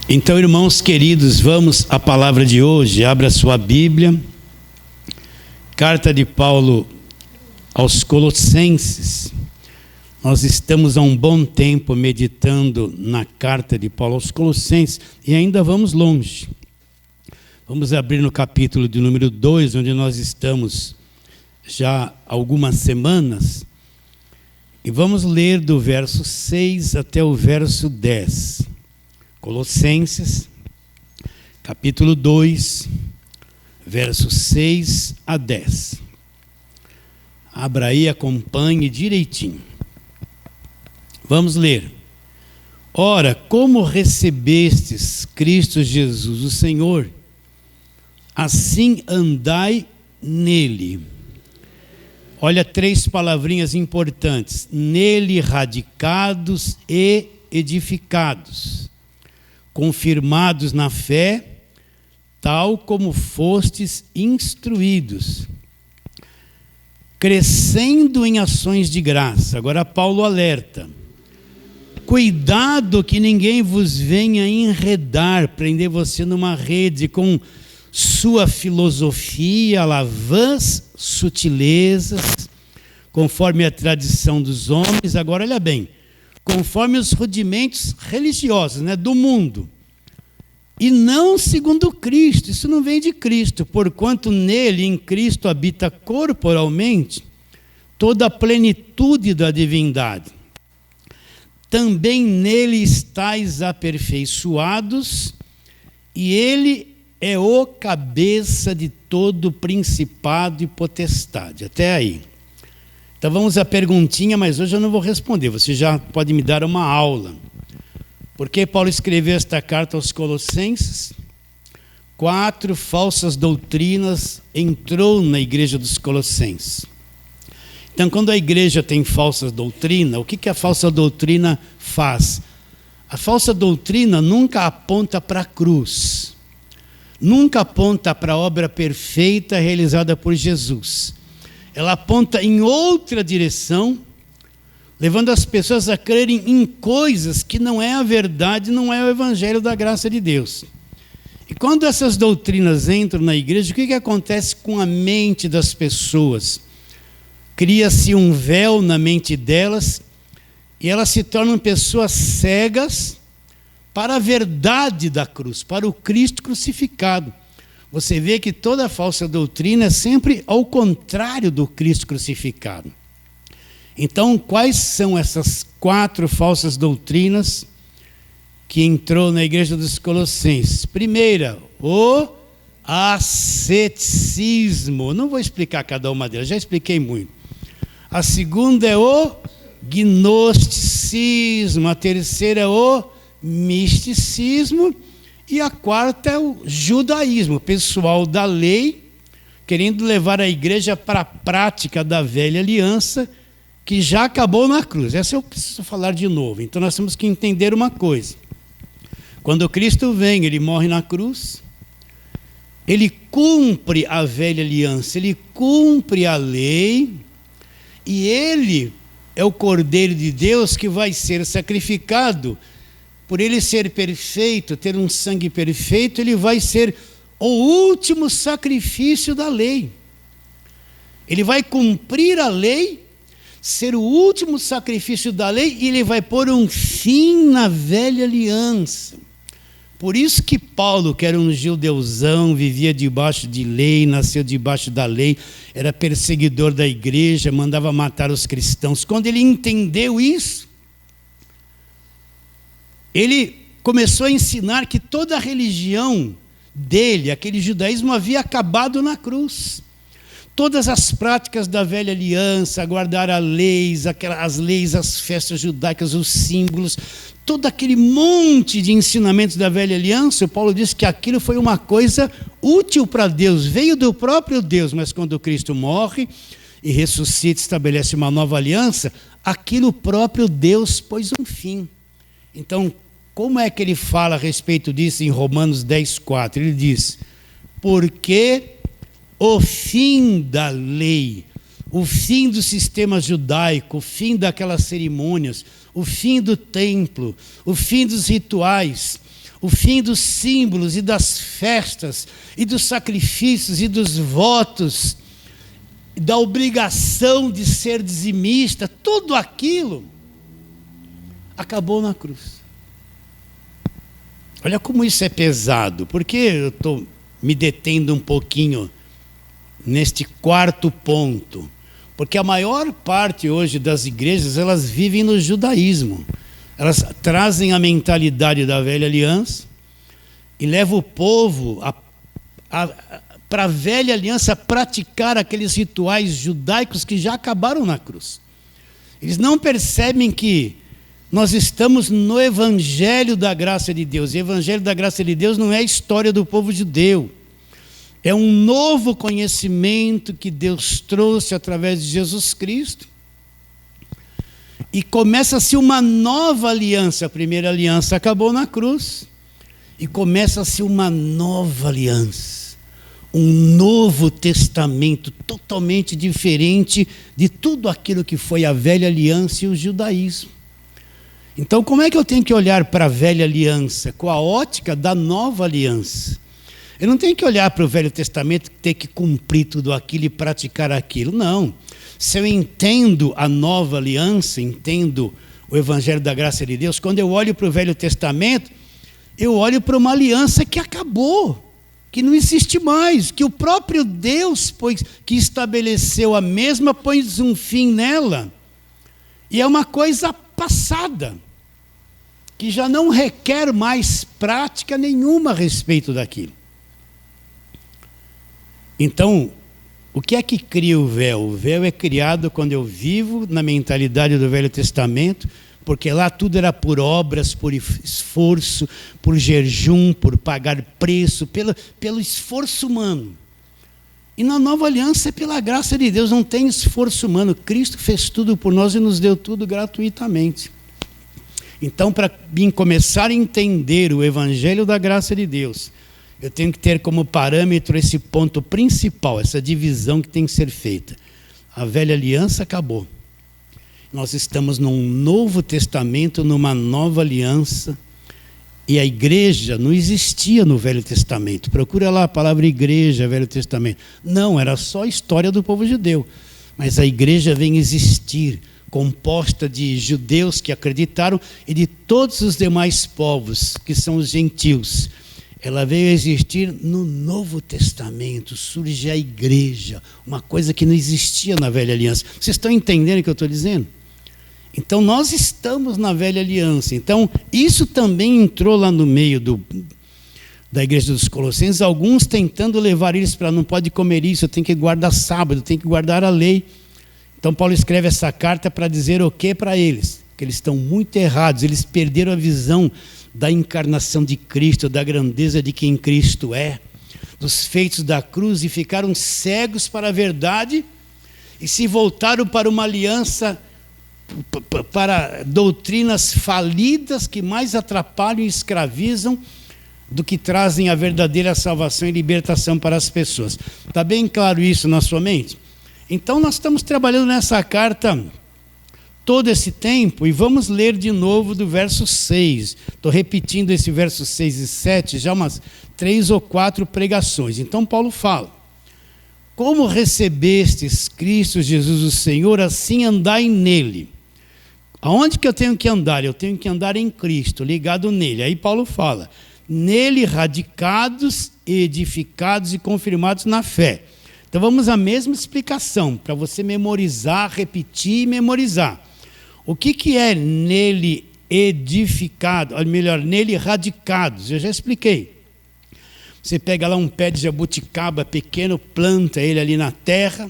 Então, irmãos queridos, vamos à palavra de hoje. Abra sua Bíblia. Carta de Paulo aos Colossenses. Nós estamos há um bom tempo meditando na carta de Paulo aos Colossenses e ainda vamos longe. Vamos abrir no capítulo de número 2, onde nós estamos já há algumas semanas. E vamos ler do verso 6 até o verso 10. Colossenses, capítulo 2, versos 6 a 10. Abra aí, acompanhe direitinho. Vamos ler. Ora, como recebestes Cristo Jesus, o Senhor, assim andai nele. Olha, 3 palavrinhas importantes. Nele radicados e edificados, confirmados na fé, tal como fostes instruídos, crescendo em ações de graça. Agora Paulo alerta: cuidado que ninguém vos venha enredar, prender você numa rede com sua filosofia, vãs sutilezas, conforme a tradição dos homens. Agora olha bem, conforme os rudimentos religiosos, do mundo, e não segundo Cristo. Isso não vem de Cristo, porquanto nele, em Cristo, habita corporalmente toda a plenitude da divindade. Também nele estáis aperfeiçoados, e ele é o cabeça de todo principado e potestade. Até aí. Então vamos à perguntinha, mas hoje eu não vou responder, você já pode me dar uma aula. Por que Paulo escreveu esta carta aos Colossenses? 4 falsas doutrinas entrou na igreja dos Colossenses. Então, quando a igreja tem falsa doutrina, o que a falsa doutrina faz? A falsa doutrina nunca aponta para a cruz, nunca aponta para a obra perfeita realizada por Jesus. Ela aponta em outra direção, levando as pessoas a crerem em coisas que não é a verdade, não é o evangelho da graça de Deus. E quando essas doutrinas entram na igreja, o que acontece com a mente das pessoas? Cria-se um véu na mente delas e elas se tornam pessoas cegas para a verdade da cruz, para o Cristo crucificado. Você vê que toda falsa doutrina é sempre ao contrário do Cristo crucificado. Então, quais são essas 4 falsas doutrinas que entrou na igreja dos Colossenses? Primeira, o asceticismo. Não vou explicar cada uma delas, já expliquei muito. A segunda é o gnosticismo. A terceira é o misticismo. E a quarta é o judaísmo, o pessoal da lei, querendo levar a igreja para a prática da velha aliança, que já acabou na cruz. Essa eu preciso falar de novo. Então nós temos que entender uma coisa. Quando Cristo vem, ele morre na cruz, ele cumpre a velha aliança, ele cumpre a lei, e ele é o Cordeiro de Deus que vai ser sacrificado. Por ele ser perfeito, ter um sangue perfeito, ele vai ser o último sacrifício da lei. Ele vai cumprir a lei, ser o último sacrifício da lei, e ele vai pôr um fim na velha aliança. Por isso que Paulo, que era um judeuzão, vivia debaixo de lei, nasceu debaixo da lei, era perseguidor da igreja, mandava matar os cristãos. Quando ele entendeu isso, ele começou a ensinar que toda a religião dele, aquele judaísmo, havia acabado na cruz. Todas as práticas da velha aliança, guardar as leis, as festas judaicas, os símbolos, todo aquele monte de ensinamentos da velha aliança, o Paulo disse que aquilo foi uma coisa útil para Deus, veio do próprio Deus, mas quando Cristo morre e ressuscita, estabelece uma nova aliança, aquilo próprio Deus pôs um fim. Então, como é que ele fala a respeito disso em Romanos 10:4? Ele diz: porque o fim da lei, o fim do sistema judaico, o fim daquelas cerimônias, o fim do templo, o fim dos rituais, o fim dos símbolos e das festas, e dos sacrifícios e dos votos, da obrigação de ser dizimista, tudo aquilo acabou na cruz. Olha como isso é pesado, porque eu estou me detendo um pouquinho neste quarto ponto, porque a maior parte hoje das igrejas, elas vivem no judaísmo, elas trazem a mentalidade da velha aliança e levam o povo para a velha aliança praticar aqueles rituais judaicos que já acabaram na cruz. Eles não percebem que nós estamos no Evangelho da graça de Deus. E o Evangelho da graça de Deus não é a história do povo judeu. É um novo conhecimento que Deus trouxe através de Jesus Cristo. E começa-se uma nova aliança. A primeira aliança acabou na cruz. E começa-se uma nova aliança. Um novo testamento totalmente diferente de tudo aquilo que foi a velha aliança e o judaísmo. Então, como é que eu tenho que olhar para a velha aliança? Com a ótica da nova aliança. Eu não tenho que olhar para o Velho Testamento e ter que cumprir tudo aquilo e praticar aquilo. Não. Se eu entendo a nova aliança, entendo o Evangelho da graça de Deus, quando eu olho para o Velho Testamento, eu olho para uma aliança que acabou, que não existe mais, que o próprio Deus, que estabeleceu a mesma, pôs um fim nela. E é uma coisa passada, que já não requer mais prática nenhuma a respeito daquilo. Então, o que é que cria o véu? O véu é criado quando eu vivo na mentalidade do Velho Testamento, porque lá tudo era por obras, por esforço, por jejum, por pagar preço, pelo esforço humano. E na nova aliança é pela graça de Deus, não tem esforço humano. Cristo fez tudo por nós e nos deu tudo gratuitamente. Então, para mim começar a entender o Evangelho da graça de Deus, eu tenho que ter como parâmetro esse ponto principal, essa divisão que tem que ser feita. A velha aliança acabou. Nós estamos num novo testamento, numa nova aliança. E a igreja não existia no Velho Testamento. Procura lá a palavra igreja, Velho Testamento. Não, era só a história do povo judeu. Mas a igreja vem existir, composta de judeus que acreditaram e de todos os demais povos, que são os gentios. Ela veio existir no Novo Testamento, surge a igreja, uma coisa que não existia na Velha Aliança. Vocês estão entendendo o que eu estou dizendo? Então, nós estamos na velha aliança. Então, isso também entrou lá no meio da igreja dos Colossenses, alguns tentando levar eles para não pode comer isso, tem que guardar sábado, tem que guardar a lei. Então, Paulo escreve essa carta para dizer o que para eles? Que eles estão muito errados, eles perderam a visão da encarnação de Cristo, da grandeza de quem Cristo é, dos feitos da cruz, e ficaram cegos para a verdade e se voltaram para uma aliança, para doutrinas falidas que mais atrapalham e escravizam do que trazem a verdadeira salvação e libertação para as pessoas. Está bem claro isso na sua mente? Então nós estamos trabalhando nessa carta todo esse tempo e vamos ler de novo do verso 6. Estou repetindo esse verso 6 e 7 já umas 3 ou 4 pregações. Então Paulo fala: como recebestes Cristo Jesus o Senhor, assim andai nele. Aonde que eu tenho que andar? Eu tenho que andar em Cristo, ligado nele. Aí Paulo fala: nele radicados, edificados e confirmados na fé. Então vamos à mesma explicação, para você memorizar, repetir e memorizar. O que é nele edificado? Ou melhor, nele radicados? Eu já expliquei. Você pega lá um pé de jabuticaba pequeno, planta ele ali na terra.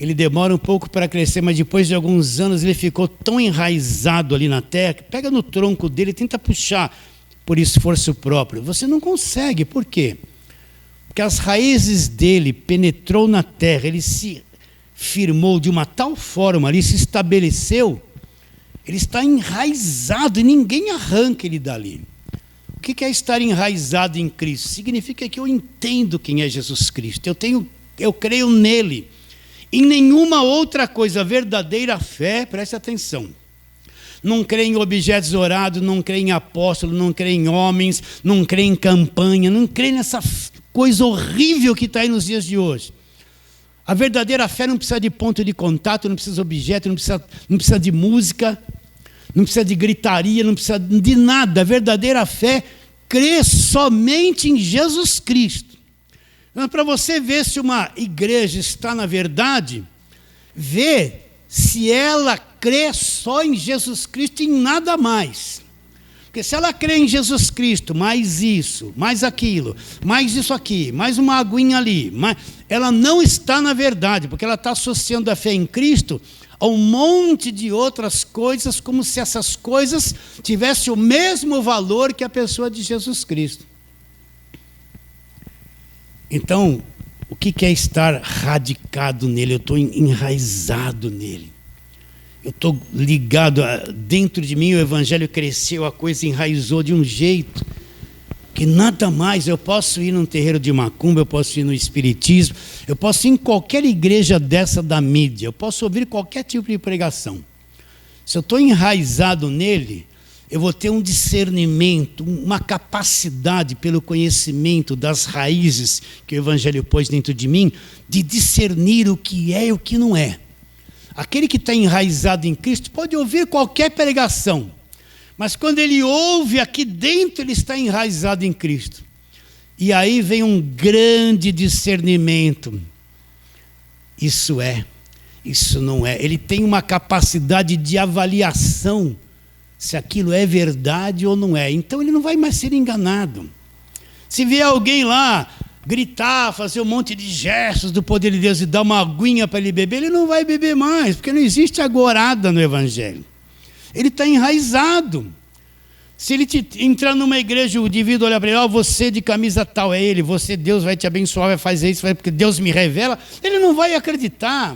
Ele demora um pouco para crescer, mas depois de alguns anos ele ficou tão enraizado ali na terra, que pega no tronco dele e tenta puxar por esforço próprio. Você não consegue, por quê? Porque as raízes dele penetrou na terra, ele se firmou de uma tal forma ali, se estabeleceu, ele está enraizado e ninguém arranca ele dali. O que é estar enraizado em Cristo? Significa que eu entendo quem é Jesus Cristo, eu creio nele. Em nenhuma outra coisa, a verdadeira fé, preste atenção, não crê em objetos orados, não crê em apóstolos, não crê em homens, não crê em campanha, não crê nessa coisa horrível que está aí nos dias de hoje. A verdadeira fé não precisa de ponto de contato, não precisa de objeto, não precisa de música, não precisa de gritaria, não precisa de nada. A verdadeira fé crê somente em Jesus Cristo. Então, para você ver se uma igreja está na verdade, vê se ela crê só em Jesus Cristo e em nada mais. Porque se ela crê em Jesus Cristo, mais isso, mais aquilo, mais isso aqui, mais uma aguinha ali, ela não está na verdade, porque ela está associando a fé em Cristo a um monte de outras coisas, como se essas coisas tivessem o mesmo valor que a pessoa de Jesus Cristo. Então, o que é estar radicado nele? Eu estou enraizado nele. Eu estou ligado, dentro de mim o evangelho cresceu, a coisa enraizou de um jeito que nada mais. Eu posso ir num terreiro de macumba, eu posso ir no espiritismo, eu posso ir em qualquer igreja dessa da mídia, eu posso ouvir qualquer tipo de pregação. Se eu estou enraizado nele, eu vou ter um discernimento, uma capacidade pelo conhecimento das raízes que o evangelho pôs dentro de mim, de discernir o que é e o que não é. Aquele que está enraizado em Cristo pode ouvir qualquer pregação, mas quando ele ouve aqui dentro, ele está enraizado em Cristo. E aí vem um grande discernimento. Isso é, isso não é. Ele tem uma capacidade de avaliação se aquilo é verdade ou não é. Então ele não vai mais ser enganado. Se vier alguém lá gritar, fazer um monte de gestos do poder de Deus e dar uma aguinha para ele beber, ele não vai beber mais, porque não existe agorada no evangelho. Ele está enraizado. Se ele entrar numa igreja, o indivíduo olhar para ele, você de camisa tal é ele, você, Deus vai te abençoar, vai fazer isso, porque Deus me revela, ele não vai acreditar,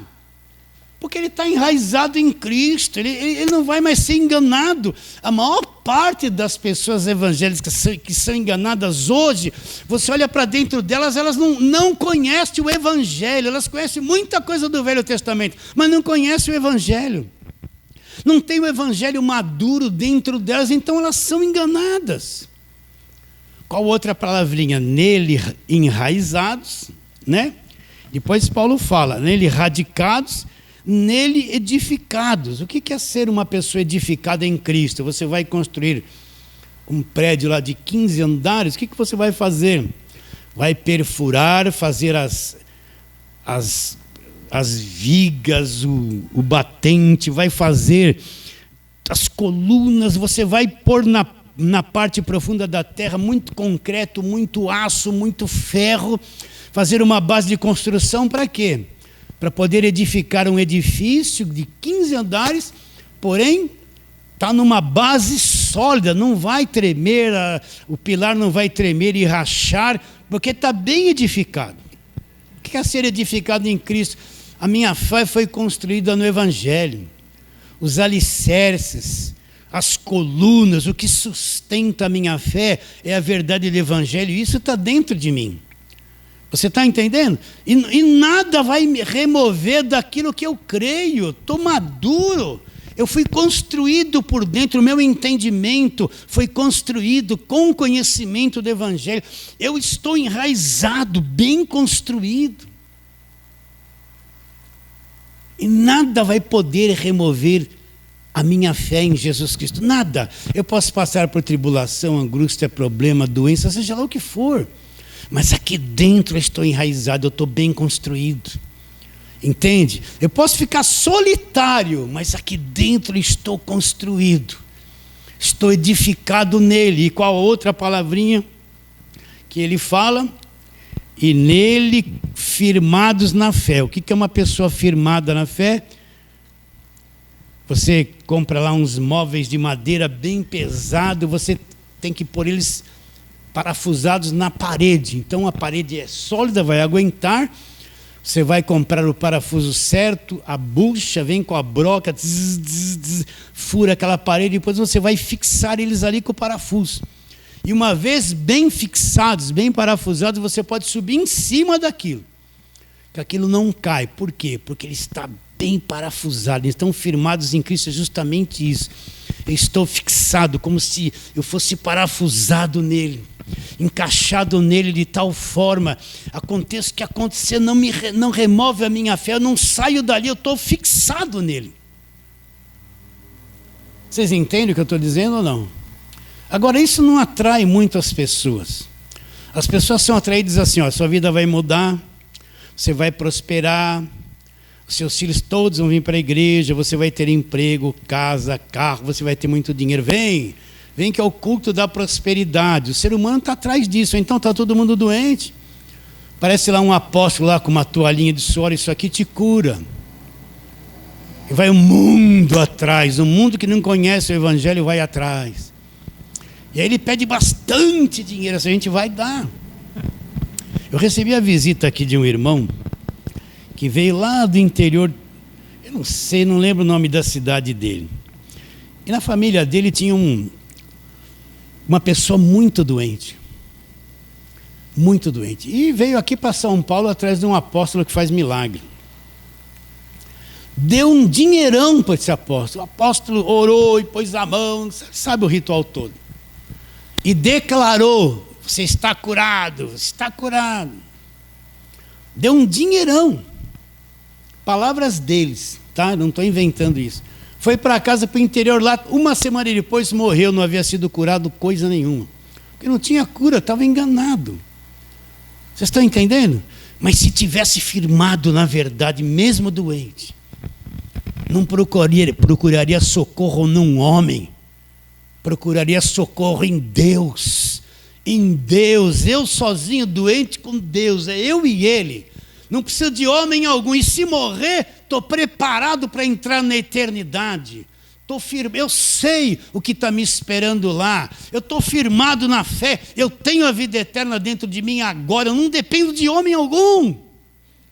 porque ele está enraizado em Cristo, ele não vai mais ser enganado. A maior parte das pessoas evangélicas que são enganadas hoje, você olha para dentro delas, elas não conhecem o evangelho, elas conhecem muita coisa do Velho Testamento, mas não conhecem o evangelho. Não tem o evangelho maduro dentro delas, então elas são enganadas. Qual outra palavrinha? Nele enraizados, né? Depois Paulo fala, nele radicados, nele edificados. O que é ser uma pessoa edificada em Cristo? Você vai construir um prédio lá de 15 andares, o que você vai fazer? Vai perfurar, fazer as vigas, o batente, vai fazer as colunas, você vai pôr na parte profunda da terra muito concreto, muito aço, muito ferro, fazer uma base de construção para quê? Para poder edificar um edifício de 15 andares, porém está numa base sólida, não vai tremer, o pilar não vai tremer e rachar, porque está bem edificado. O que é ser edificado em Cristo? A minha fé foi construída no evangelho. Os alicerces, as colunas, o que sustenta a minha fé é a verdade do evangelho, e isso está dentro de mim. Você está entendendo? E nada vai me remover daquilo que eu creio. Estou maduro. Eu fui construído por dentro, o meu entendimento foi construído com o conhecimento do evangelho. Eu estou enraizado, bem construído. E nada vai poder remover a minha fé em Jesus Cristo. Nada. Eu posso passar por tribulação, angústia, problema, doença, seja lá o que for. Mas aqui dentro eu estou enraizado, eu estou bem construído. Entende? Eu posso ficar solitário, mas aqui dentro eu estou construído. Estou edificado nele. E qual outra palavrinha que ele fala? E nele firmados na fé. O que é uma pessoa firmada na fé? Você compra lá uns móveis de madeira bem pesado, você tem que pôr eles parafusados na parede. Então a parede é sólida, vai aguentar. Você vai comprar o parafuso certo, a bucha vem com a broca, fura aquela parede, depois você vai fixar eles ali com o parafuso. E uma vez bem fixados, bem parafusados, você pode subir em cima daquilo. Que aquilo não cai. Por quê? Porque ele está bem parafusado. Eles estão firmados em Cristo, é justamente isso. eu estou fixado, como se eu fosse parafusado nele, encaixado nele de tal forma, aconteça o que acontecer, não remove a minha fé, eu não saio dali, eu estou fixado nele. Vocês entendem o que eu estou dizendo ou não? Agora, isso não atrai muito as pessoas. As pessoas são atraídas assim, ó, sua vida vai mudar, você vai prosperar, seus filhos todos vão vir para a igreja, você vai ter emprego, casa, carro, você vai ter muito dinheiro. Vem que é o culto da prosperidade. O ser humano está atrás disso, então está todo mundo doente. Parece lá um apóstolo lá com uma toalhinha de suor, isso aqui te cura. E vai o mundo atrás, o mundo que não conhece o evangelho vai atrás. E aí ele pede bastante dinheiro, essa gente vai dar. Eu recebi a visita aqui de um irmão que veio lá do interior, eu não sei, não lembro o nome da cidade dele. E na família dele tinha uma pessoa muito doente. Muito doente. E veio aqui para São Paulo atrás de um apóstolo que faz milagre. Deu um dinheirão para esse apóstolo. O apóstolo orou e pôs a mão, sabe o ritual todo. E declarou: você está curado, você está curado. Deu um dinheirão. Palavras deles, tá? Não estou inventando isso. Foi para casa, para o interior lá, uma semana depois morreu, não havia sido curado coisa nenhuma. Porque não tinha cura, estava enganado. Vocês estão entendendo? Mas se tivesse firmado na verdade, mesmo doente, não procuraria socorro num homem, procuraria socorro em Deus. Em Deus, eu sozinho, doente com Deus, é eu e ele. Não precisa de homem algum. E se morrer, estou preparado para entrar na eternidade. Estou firme, eu sei o que está me esperando lá. Eu estou firmado na fé. Eu tenho a vida eterna dentro de mim agora. Eu não dependo de homem algum.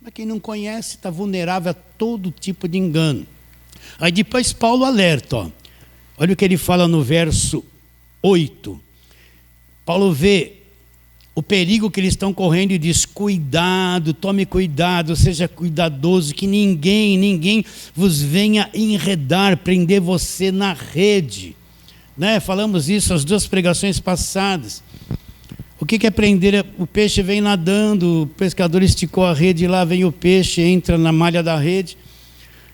Mas quem não conhece está vulnerável a todo tipo de engano. Aí depois Paulo alerta. Ó. Olha o que ele fala no verso 8. Paulo vê o perigo que eles estão correndo e diz: cuidado, tome cuidado, seja cuidadoso, que ninguém vos venha enredar, prender você na rede. Né? Falamos isso as duas pregações passadas. O que é prender? O peixe vem nadando, o pescador esticou a rede, lá vem o peixe, entra na malha da rede,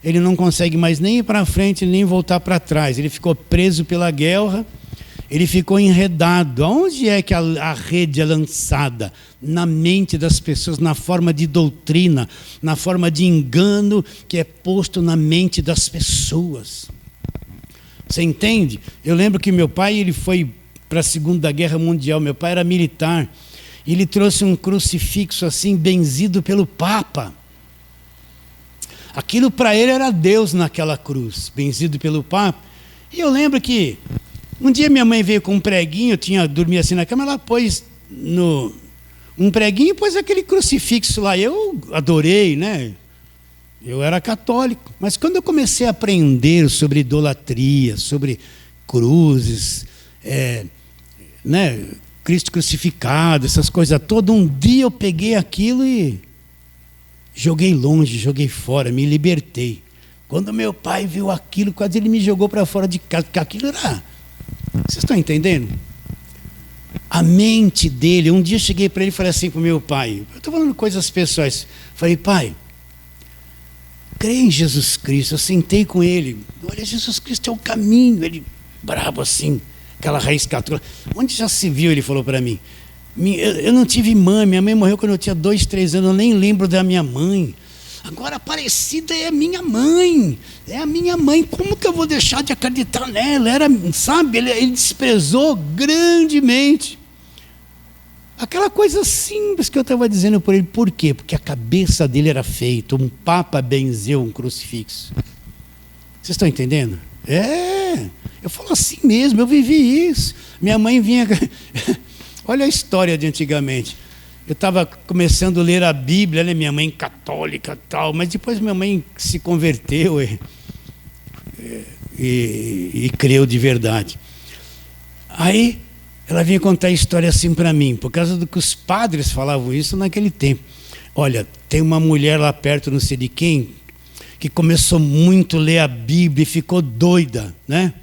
ele não consegue mais nem ir para frente, nem voltar para trás, ele ficou preso pela guelra. Ele ficou enredado. Aonde é que a rede é lançada? Na mente das pessoas, na forma de doutrina, na forma de engano que é posto na mente das pessoas. Você entende? Eu lembro que meu pai, ele foi para a Segunda Guerra Mundial. Meu pai era militar. Ele trouxe um crucifixo assim, benzido pelo Papa. Aquilo para ele era Deus naquela cruz, benzido pelo Papa. E eu lembro que um dia minha mãe veio com um preguinho, eu dormia assim na cama, ela pôs um preguinho e pôs aquele crucifixo lá. Eu adorei, né? Eu era católico. Mas quando eu comecei a aprender sobre idolatria, sobre cruzes, né? Cristo crucificado, essas coisas todas, um dia eu peguei aquilo e joguei longe, joguei fora, me libertei. Quando meu pai viu aquilo, quase ele me jogou para fora de casa, porque aquilo era... Vocês estão entendendo? A mente dele, um dia eu cheguei para ele e falei assim para o meu pai, eu estou falando coisas pessoais, falei: pai, crê em Jesus Cristo. Eu sentei com ele, olha, Jesus Cristo é o caminho. Ele, brabo assim, aquela raiz católica. Onde já se viu, ele falou para mim, eu não tive mãe, minha mãe morreu quando eu tinha 2, 3 anos, eu nem lembro da minha mãe. Agora a Aparecida é minha mãe, é a minha mãe, como que eu vou deixar de acreditar nela? Era, sabe, ele desprezou grandemente. Aquela coisa simples que eu estava dizendo por ele. Por quê? Porque a cabeça dele era feita, um papa benzeu um crucifixo. Vocês estão entendendo? Eu falo assim mesmo, eu vivi isso. Minha mãe vinha... Olha a história de antigamente. Eu estava começando a ler a Bíblia, né? Minha mãe católica e tal, mas depois minha mãe se converteu e creu de verdade. Aí ela vinha contar a história assim para mim, por causa do que os padres falavam isso naquele tempo. Olha, tem uma mulher lá perto, não sei de quem, que começou muito a ler a Bíblia e ficou doida, né?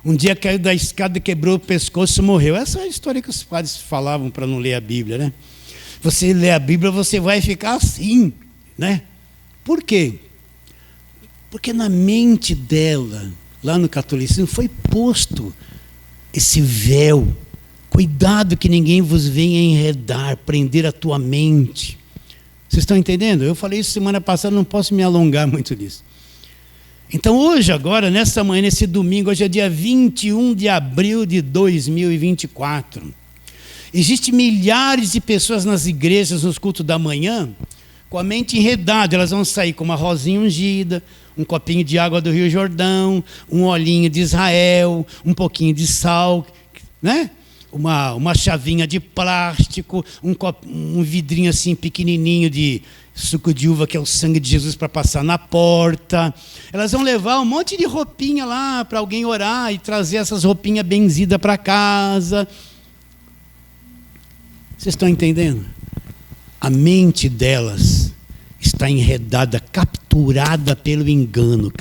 Um dia caiu da escada, quebrou o pescoço e morreu. Essa é a história que os padres falavam para não ler a Bíblia, né? Você lê a Bíblia, você vai ficar assim, né? Por quê? Porque na mente dela, lá no catolicismo, foi posto esse véu. Cuidado que ninguém vos venha enredar, prender a tua mente. Vocês estão entendendo? Eu falei isso semana passada, não posso me alongar muito nisso. Então hoje, agora, nessa manhã, nesse domingo, hoje é dia 21 de abril de 2024. Existem milhares de pessoas nas igrejas, nos cultos da manhã, com a mente enredada. Elas vão sair com uma rosinha ungida, um copinho de água do Rio Jordão, um olhinho de Israel, um pouquinho de sal, né? Uma chavinha de plástico, um vidrinho assim pequenininho de suco de uva, que é o sangue de Jesus, para passar na porta. Elas vão levar um monte de roupinha lá para alguém orar e trazer essas roupinhas benzidas para casa. Vocês estão entendendo? A mente delas está enredada, capturada pelo engano,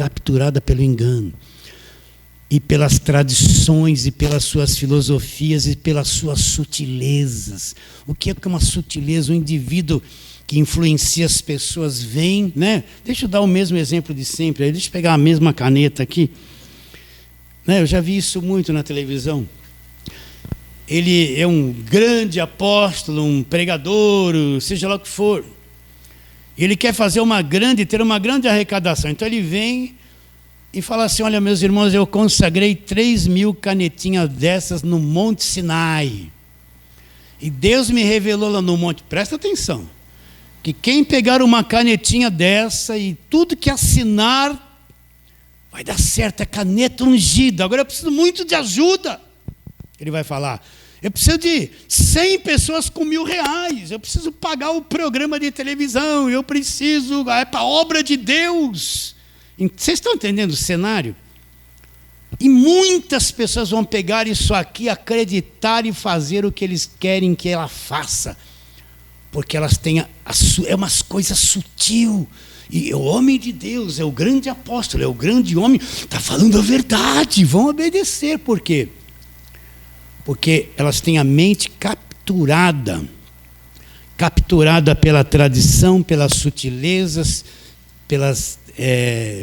e pelas tradições, e pelas suas filosofias, e pelas suas sutilezas. O que é uma sutileza? Um indivíduo que influencia as pessoas vem, né? Deixa eu dar o mesmo exemplo de sempre, deixa eu pegar a mesma caneta aqui. Eu já vi isso muito na televisão. Ele é um grande apóstolo, um pregador, seja lá o que for. Ele quer ter uma grande arrecadação. Então ele vem e fala assim: olha, meus irmãos, eu consagrei 3.000 canetinhas dessas no Monte Sinai. E Deus me revelou lá no monte, presta atenção, que quem pegar uma canetinha dessa e tudo que assinar, vai dar certo, é caneta ungida. Agora eu preciso muito de ajuda. Ele vai falar: eu preciso de 100 pessoas com R$1.000, eu preciso pagar o programa de televisão, é para a obra de Deus. Vocês estão entendendo o cenário? E muitas pessoas vão pegar isso aqui, acreditar e fazer o que eles querem que ela faça, porque elas têm é umas coisas sutil. E o homem de Deus é o grande apóstolo, é o grande homem, está falando a verdade, vão obedecer. Por quê? Porque elas têm a mente capturada pela tradição, pelas sutilezas,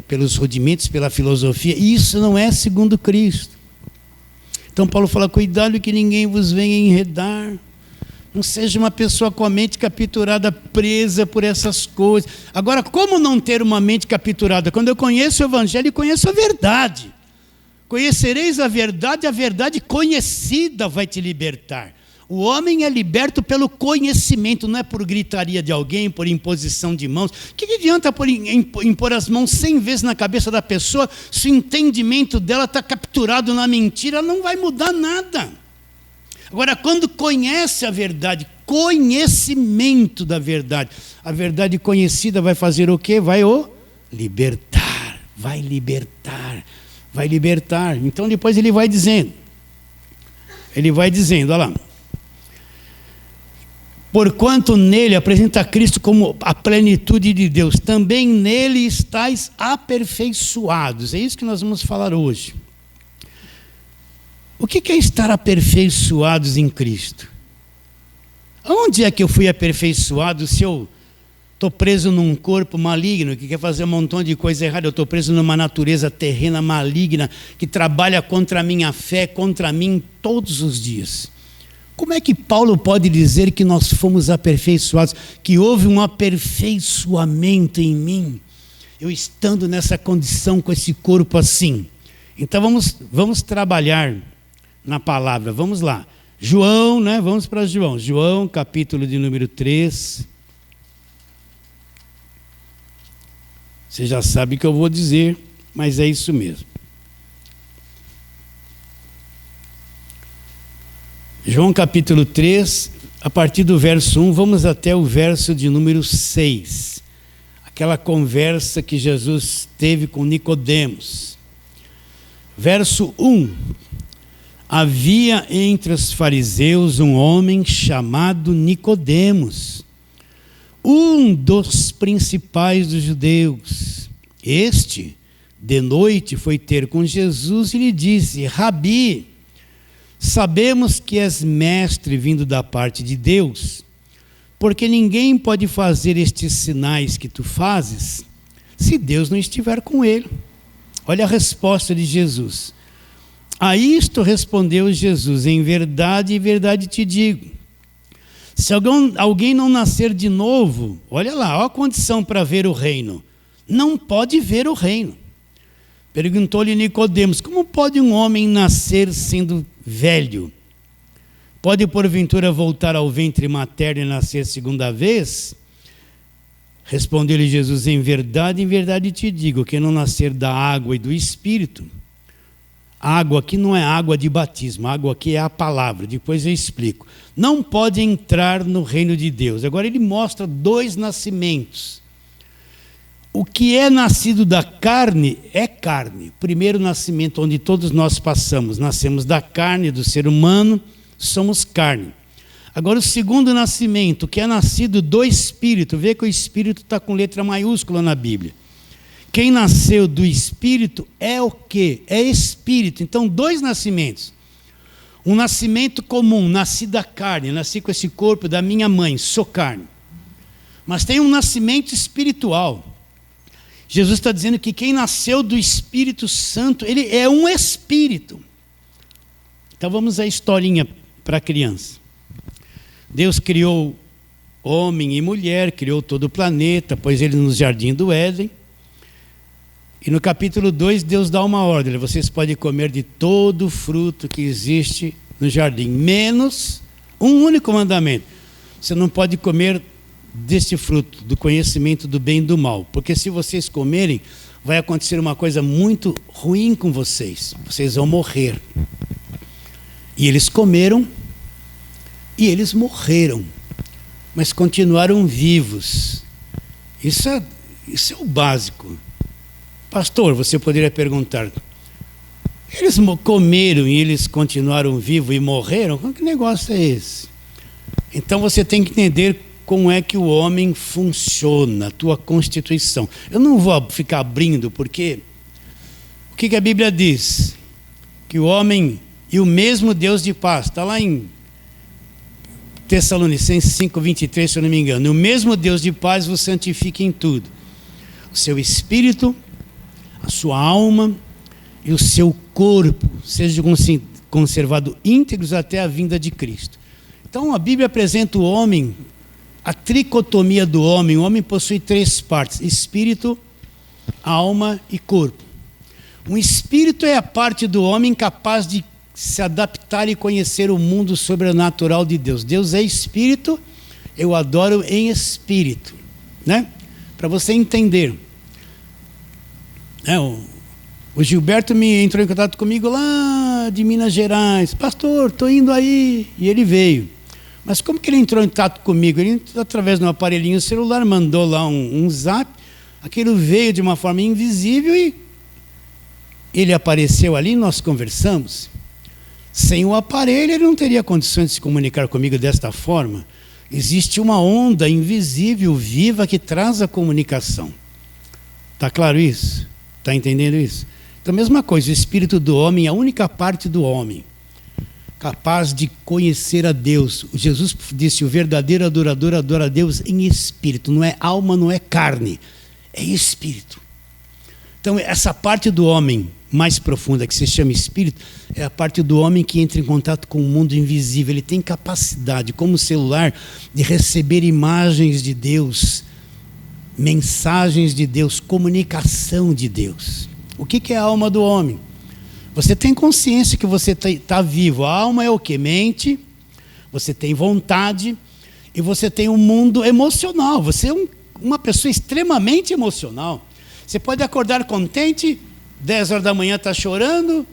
pelos rudimentos, pela filosofia. E isso não é segundo Cristo. Então Paulo fala: cuidado que ninguém vos venha enredar. Não seja uma pessoa com a mente capturada, presa por essas coisas. Agora, como não ter uma mente capturada? Quando eu conheço o Evangelho e conheço a verdade. Conhecereis a verdade conhecida vai te libertar. O homem é liberto pelo conhecimento, não é por gritaria de alguém, por imposição de mãos. O que adianta impor as mãos 100 vezes na cabeça da pessoa, se o entendimento dela está capturado na mentira? Ela não vai mudar nada. Agora, quando conhece a verdade, conhecimento da verdade, a verdade conhecida vai fazer o quê? Vai libertar, vai libertar. Então depois ele vai dizendo, olha lá: porquanto nele apresenta Cristo como a plenitude de Deus, também nele estáis aperfeiçoados. É isso que nós vamos falar hoje. O que é estar aperfeiçoados em Cristo? Onde é que eu fui aperfeiçoado se eu estou preso num corpo maligno que quer fazer um montão de coisa errada? Eu estou preso numa natureza terrena maligna que trabalha contra a minha fé, contra mim todos os dias. Como é que Paulo pode dizer que nós fomos aperfeiçoados, que houve um aperfeiçoamento em mim, eu estando nessa condição, com esse corpo assim? Então vamos trabalhar na palavra. Vamos lá. João, né? Vamos para João. João, capítulo de número 3. Você já sabe o que eu vou dizer, mas é isso mesmo. João capítulo 3, a partir do verso 1, vamos até o verso de número 6. Aquela conversa que Jesus teve com Nicodemos. Verso 1. Havia entre os fariseus um homem chamado Nicodemos, um dos principais dos judeus. Este de noite, foi ter com Jesus e lhe disse: Rabi, sabemos que és mestre vindo da parte de Deus, porque ninguém pode fazer estes sinais que tu fazes, se Deus não estiver com ele. Olha a resposta de Jesus. A isto respondeu Jesus: em verdade te digo, se alguém não nascer de novo, olha lá, olha a condição para ver o reino, não pode ver o reino. Perguntou-lhe Nicodemos: como pode um homem nascer sendo velho? Pode porventura voltar ao ventre materno e nascer segunda vez? Respondeu-lhe Jesus: em verdade te digo, quem não nascer da água e do Espírito, água aqui não é água de batismo, água aqui é a palavra, depois eu explico, não pode entrar no reino de Deus. Agora ele mostra dois nascimentos. O que é nascido da carne é carne. Primeiro nascimento, onde todos nós passamos, nascemos da carne, do ser humano, somos carne. Agora o segundo nascimento, que é nascido do Espírito, vê que o Espírito está com letra maiúscula na Bíblia. Quem nasceu do Espírito é o quê? É Espírito. Então, dois nascimentos. Um nascimento comum, nasci da carne, nasci com esse corpo da minha mãe, sou carne. Mas tem um nascimento espiritual. Jesus está dizendo que quem nasceu do Espírito Santo, ele é um Espírito. Então vamos à historinha para a criança. Deus criou homem e mulher, criou todo o planeta, pôs ele no jardim do Éden. E no capítulo 2, Deus dá uma ordem: vocês podem comer de todo o fruto que existe no jardim, menos um único mandamento: você não pode comer deste fruto, do conhecimento do bem e do mal, porque se vocês comerem, vai acontecer uma coisa muito ruim com vocês, vocês vão morrer. E eles comeram, e eles morreram, mas continuaram vivos. Isso é o básico. Pastor, você poderia perguntar: eles comeram e eles continuaram vivos e morreram? Que negócio é esse? Então você tem que entender como é que o homem funciona, a tua constituição. Eu não vou ficar abrindo, porque o que a Bíblia diz? Que o homem e o mesmo Deus de paz, está lá em Tessalonicenses 5:23, se eu não me engano. O mesmo Deus de paz vos santifica em tudo: o seu espírito, a sua alma e o seu corpo sejam conservados íntegros até a vinda de Cristo. Então a Bíblia apresenta o homem, a tricotomia do homem. O homem possui três partes: espírito, alma e corpo. Um espírito é a parte do homem capaz de se adaptar e conhecer o mundo sobrenatural de Deus. Deus é espírito, eu adoro em espírito, né? Para você entender. O Gilberto entrou em contato comigo lá de Minas Gerais: pastor, estou indo aí. E ele veio. Mas como que ele entrou em contato comigo? Ele, através de um aparelhinho celular, mandou lá um zap. Aquilo veio de uma forma invisível e ele apareceu ali, nós conversamos. Sem o aparelho, ele não teria condições de se comunicar comigo desta forma. Existe uma onda invisível, viva, que traz a comunicação. Está claro isso? Está entendendo isso? Então, a mesma coisa, o espírito do homem é a única parte do homem capaz de conhecer a Deus. Jesus disse: o verdadeiro adorador adora a Deus em espírito. Não é alma, não é carne, é espírito. Então, essa parte do homem mais profunda, que se chama espírito, é a parte do homem que entra em contato com o mundo invisível. Ele tem capacidade, como o celular, de receber imagens de Deus, mensagens de Deus, comunicação de Deus. O que é a alma do homem? Você tem consciência que você está vivo. A alma é o quê? Mente, você tem vontade e você tem um mundo emocional. Você é uma pessoa extremamente emocional. Você pode acordar contente, 10 horas da manhã está chorando,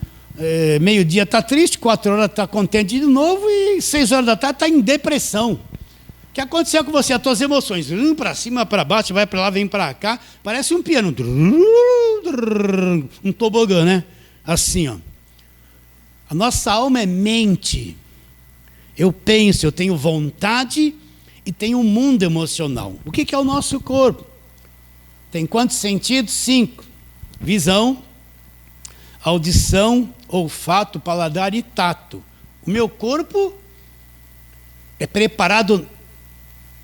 meio-dia está triste, 4 horas está contente de novo e 6 horas da tarde está em depressão. O que aconteceu com você? As tuas emoções, para cima, para baixo, vai para lá, vem para cá, parece um piano, um tobogã, né? Assim, ó. A nossa alma é mente. Eu penso, eu tenho vontade e tenho um mundo emocional. O que é o nosso corpo? Tem quantos sentidos? 5. visão, audição, olfato, paladar e tato. O meu corpo é preparado,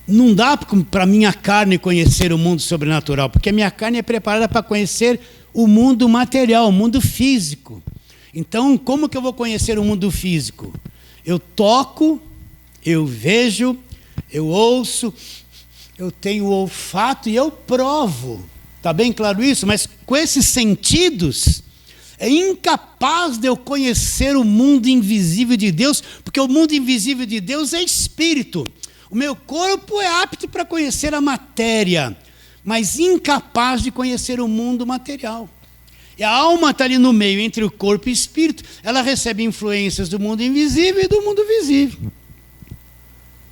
não dá para a minha carne conhecer o mundo sobrenatural, porque a minha carne é preparada para conhecer o mundo material, o mundo físico. Então, como que eu vou conhecer o mundo físico? Eu toco, eu vejo, eu ouço, eu tenho olfato e eu provo. Está bem claro isso? Mas com esses sentidos, é incapaz de eu conhecer o mundo invisível de Deus, porque o mundo invisível de Deus é espírito. O meu corpo é apto para conhecer a matéria, mas incapaz de conhecer o mundo material. E a alma está ali no meio, entre o corpo e o espírito. Ela recebe influências do mundo invisível e do mundo visível.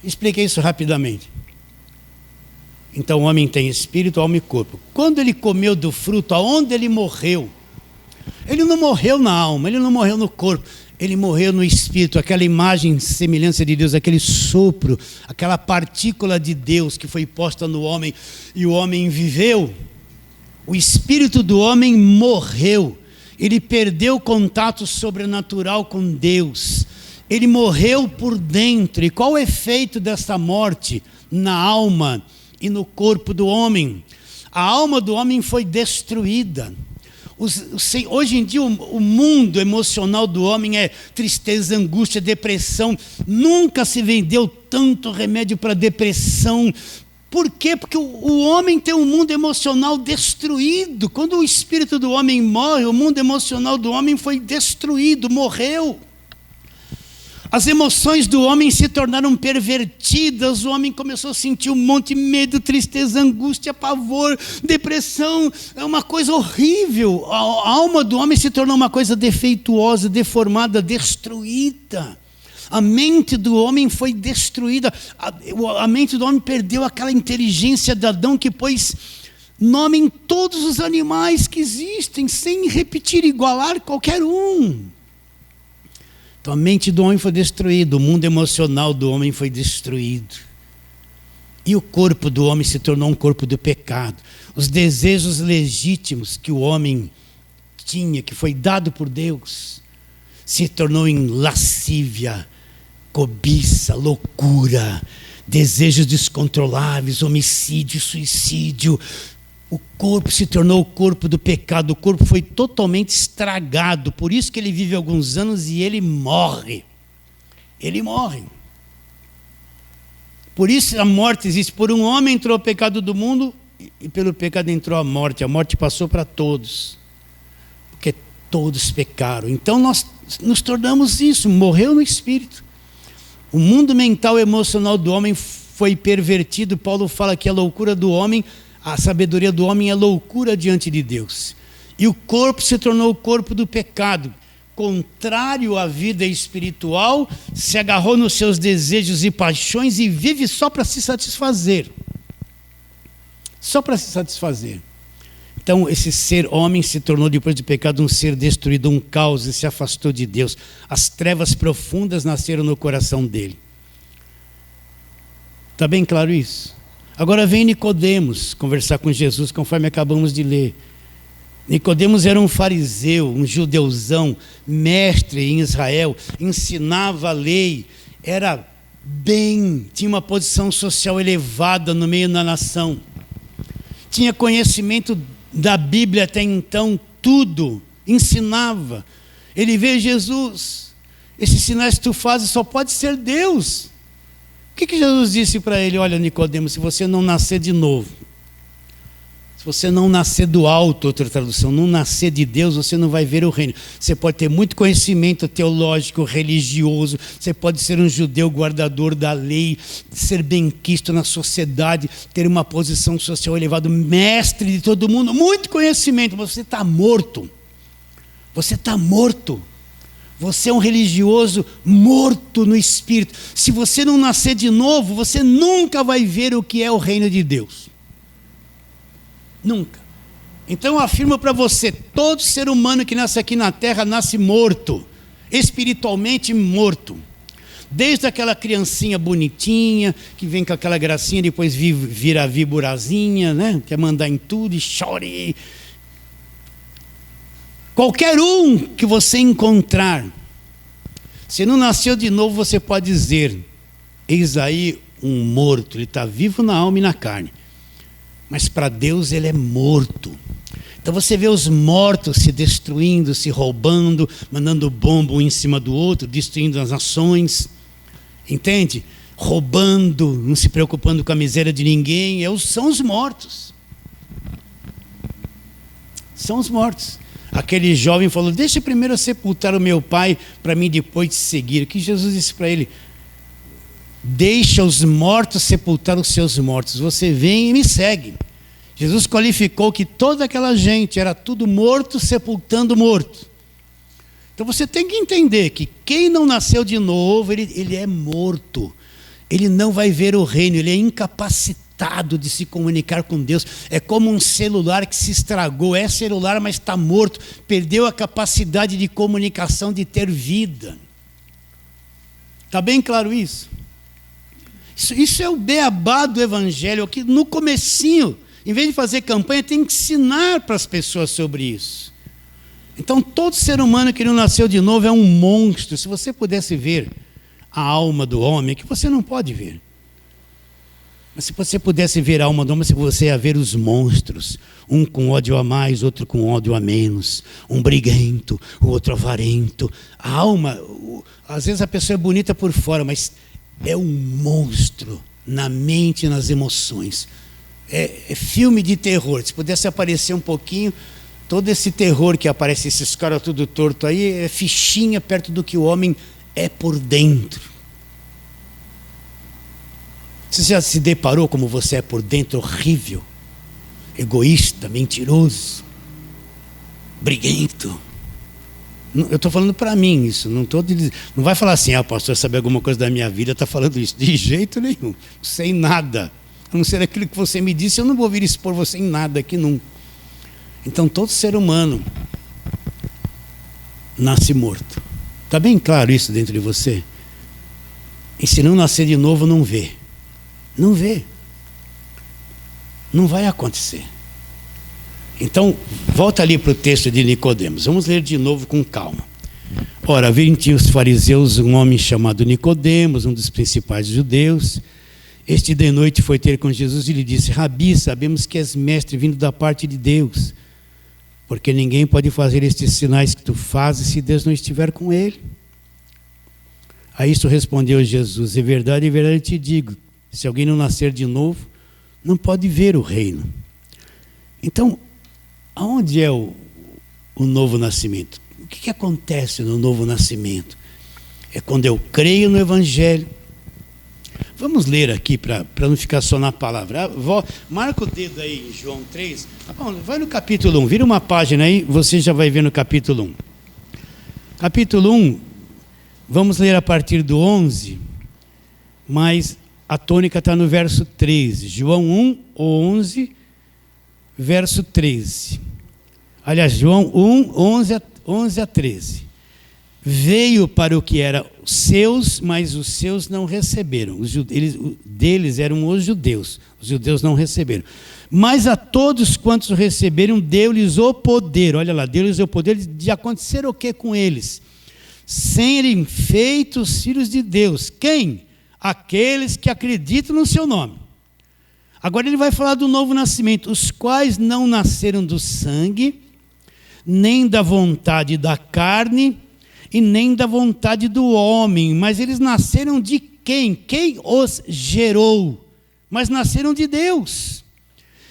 Expliquei isso rapidamente. Então o homem tem espírito, alma e corpo. Quando ele comeu do fruto, aonde ele morreu? Ele não morreu na alma, ele não morreu no corpo. Ele morreu no espírito, aquela imagem, semelhança de Deus, aquele sopro, aquela partícula de Deus que foi posta no homem e o homem viveu. O espírito do homem morreu, ele perdeu o contato sobrenatural com Deus, ele morreu por dentro. E qual o efeito dessa morte na alma e no corpo do homem? A alma do homem foi destruída. Hoje em dia o mundo emocional do homem é tristeza, angústia, depressão. Nunca se vendeu tanto remédio para depressão. Por quê? Porque o homem tem um mundo emocional destruído. Quando o espírito do homem morre, o mundo emocional do homem foi destruído, morreu. As emoções do homem se tornaram pervertidas, o homem começou a sentir um monte de medo, tristeza, angústia, pavor, depressão. É uma coisa horrível. A alma do homem se tornou uma coisa defeituosa, deformada, destruída. A mente do homem foi destruída. A mente do homem perdeu aquela inteligência de Adão que pôs nome em todos os animais que existem, sem repetir, igualar qualquer um. Então a mente do homem foi destruída, o mundo emocional do homem foi destruído. E o corpo do homem se tornou um corpo do pecado. Os desejos legítimos que o homem tinha, que foi dado por Deus, se tornou em lascívia, cobiça, loucura, desejos descontroláveis, homicídio, suicídio. O corpo se tornou o corpo do pecado, o corpo foi totalmente estragado, por isso que ele vive alguns anos e ele morre. Ele morre. Por isso a morte existe. Por um homem entrou o pecado do mundo e pelo pecado entrou a morte passou para todos, porque todos pecaram. Então nós nos tornamos isso, morreu no espírito. O mundo mental e emocional do homem foi pervertido. Paulo fala que a loucura do homem, a sabedoria do homem é loucura diante de Deus. E o corpo se tornou o corpo do pecado. Contrário à vida espiritual, se agarrou nos seus desejos e paixões e vive só para se satisfazer. Só para se satisfazer. Então esse ser homem se tornou depois do pecado um ser destruído, um caos, e se afastou de Deus. As trevas profundas nasceram no coração dele. Está bem claro isso? Agora vem Nicodemos conversar com Jesus, conforme acabamos de ler. Nicodemos era um fariseu, um judeuzão, mestre em Israel, ensinava a lei, era bem, tinha uma posição social elevada no meio da nação. Tinha conhecimento da Bíblia até então, tudo, ensinava. Ele vê Jesus, esses sinais que tu fazes só pode ser Deus. O que Jesus disse para ele? Olha, Nicodemos, se você não nascer de novo, se você não nascer do alto, outra tradução, não nascer de Deus, você não vai ver o reino. Você pode ter muito conhecimento teológico, religioso, você pode ser um judeu guardador da lei, ser benquisto na sociedade, ter uma posição social elevada, mestre de todo mundo, muito conhecimento, mas você está morto. Você está morto. Você é um religioso morto no espírito. Se você não nascer de novo, você nunca vai ver o que é o reino de Deus. Nunca. Então eu afirmo para você, todo ser humano que nasce aqui na terra nasce morto, espiritualmente morto. Desde aquela criancinha bonitinha, que vem com aquela gracinha, depois vira a víborazinha, né? Quer mandar em tudo e chore. Qualquer um que você encontrar, se não nasceu de novo, você pode dizer: eis aí um morto, ele está vivo na alma e na carne. Mas para Deus ele é morto. Então você vê os mortos se destruindo, se roubando, mandando bomba um em cima do outro, destruindo as nações. Entende? Roubando, não se preocupando com a miséria de ninguém. São os mortos. São os mortos. Aquele jovem falou: deixa primeiro eu sepultar o meu pai, para mim depois te seguir. O que Jesus disse para ele? Deixa os mortos sepultar os seus mortos. Você vem e me segue. Jesus qualificou que toda aquela gente era tudo morto, sepultando morto. Então você tem que entender que quem não nasceu de novo, ele é morto. Ele não vai ver o reino, ele é incapacitado de se comunicar com Deus. É como um celular que se estragou. É celular, mas está morto. Perdeu a capacidade de comunicação, de ter vida. Está bem claro isso? Isso é o beabá do evangelho, que no comecinho, em vez de fazer campanha, tem que ensinar para as pessoas sobre isso. Então, todo ser humano que não nasceu de novo é um monstro. Se você pudesse ver a alma do homem, que você não pode ver. Mas se você pudesse ver a alma do homem, você ia ver os monstros. Um com ódio a mais, outro com ódio a menos. Um briguento, o outro avarento. A alma, às vezes a pessoa é bonita por fora, mas é um monstro na mente e nas emoções. É filme de terror. Se pudesse aparecer um pouquinho, todo esse terror que aparece, esses caras tudo torto aí, é fichinha perto do que o homem é por dentro. Você já se deparou como você é por dentro? Horrível, egoísta, mentiroso, briguento. Eu estou falando para mim isso, não vai falar assim: pastor, sabe alguma coisa da minha vida, está falando isso. De jeito nenhum, não sei nada. A não ser aquilo que você me disse, eu não vou vir expor você em nada aqui nunca. Então todo ser humano nasce morto. Está bem claro isso dentro de você? E se não nascer de novo, não vê. Não vê. Não vai acontecer. Então, volta ali para o texto de Nicodemos. Vamos ler de novo com calma. Ora, vinha os fariseus um homem chamado Nicodemos, um dos principais judeus. Este de noite foi ter com Jesus e lhe disse: Rabi, sabemos que és mestre vindo da parte de Deus, porque ninguém pode fazer estes sinais que tu fazes se Deus não estiver com ele. A isto respondeu Jesus: em verdade te digo, se alguém não nascer de novo, não pode ver o reino. Então, aonde é o novo nascimento? O que acontece no novo nascimento? É quando eu creio no evangelho. Vamos ler aqui para não ficar só na palavra. Marca o dedo aí em João 3. Vai no capítulo 1, vira uma página aí, você já vai ver no capítulo 1. Capítulo 1, vamos ler a partir do 11, mas a tônica está no verso 13. João 1, 11, verso 13. Aliás, João 1, 11 a 13. Veio para o que era seus, mas os seus não receberam. Deles eram os judeus não receberam. Mas a todos quantos receberam, deu-lhes o poder, olha lá, deu-lhes o poder de acontecer o que com eles? Serem feitos filhos de Deus. Quem? Aqueles que acreditam no seu nome. Agora ele vai falar do novo nascimento, os quais não nasceram do sangue, nem da vontade da carne, e nem da vontade do homem, mas eles nasceram de quem? Quem os gerou? Mas nasceram de Deus.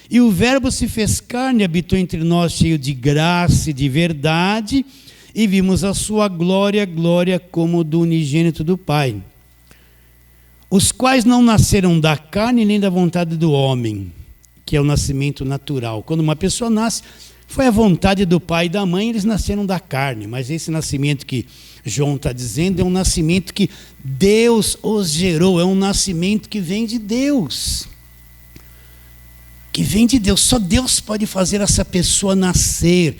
E o verbo se fez carne, habitou entre nós, cheio de graça e de verdade, e vimos a sua glória, glória como do unigênito do Pai. Os quais não nasceram da carne, nem da vontade do homem, que é o nascimento natural. Quando uma pessoa nasce, foi a vontade do pai e da mãe, eles nasceram da carne. Mas esse nascimento que João está dizendo é um nascimento que Deus os gerou, é um nascimento que vem de Deus. Que vem de Deus, só Deus pode fazer essa pessoa nascer.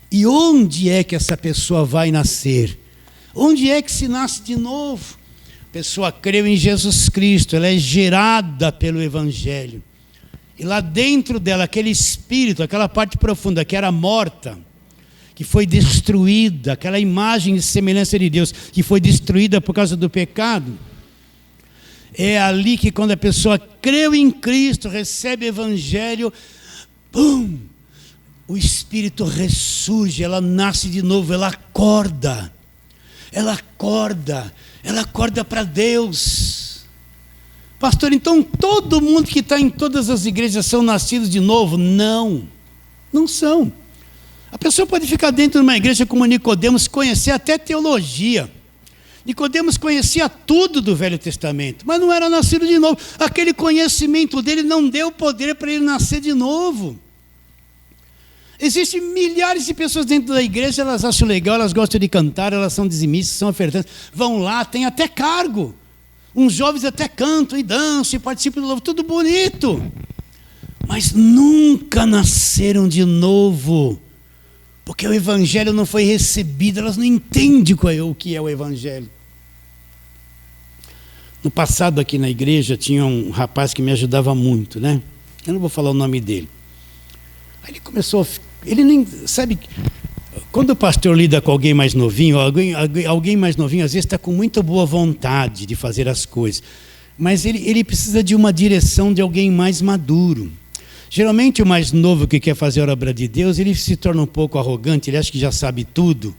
E onde é que essa pessoa vai nascer? Onde é que se nasce de novo? A pessoa creu em Jesus Cristo, ela é gerada pelo Evangelho. E lá dentro dela, aquele espírito, aquela parte profunda que era morta, que foi destruída, aquela imagem e semelhança de Deus, que foi destruída por causa do pecado, é ali que quando a pessoa creu em Cristo, recebe o Evangelho, pum, o Espírito ressurge, ela nasce de novo, ela acorda para Deus. Pastor, então todo mundo que está em todas as igrejas são nascidos de novo? Não, não são. A pessoa pode ficar dentro de uma igreja como Nicodemos, conhecer até teologia. Nicodemos conhecia tudo do Velho Testamento, mas não era nascido de novo. Aquele conhecimento dele não deu poder para ele nascer de novo. Existem milhares de pessoas dentro da igreja, elas acham legal, elas gostam de cantar, elas são dizimistas, são ofertantes, vão lá, tem até cargo. Uns jovens até cantam e dançam e participam do louvor, tudo bonito. Mas nunca nasceram de novo, porque o Evangelho não foi recebido, elas não entendem o que é o Evangelho. No passado aqui na igreja tinha um rapaz que me ajudava muito, né? Eu não vou falar o nome dele. Aí ele começou, ele nem, sabe, quando o pastor lida com alguém mais novinho, alguém mais novinho às vezes está com muita boa vontade de fazer as coisas, mas ele precisa de uma direção de alguém mais maduro. Geralmente o mais novo que quer fazer a obra de Deus, ele se torna um pouco arrogante, ele acha que já sabe tudo,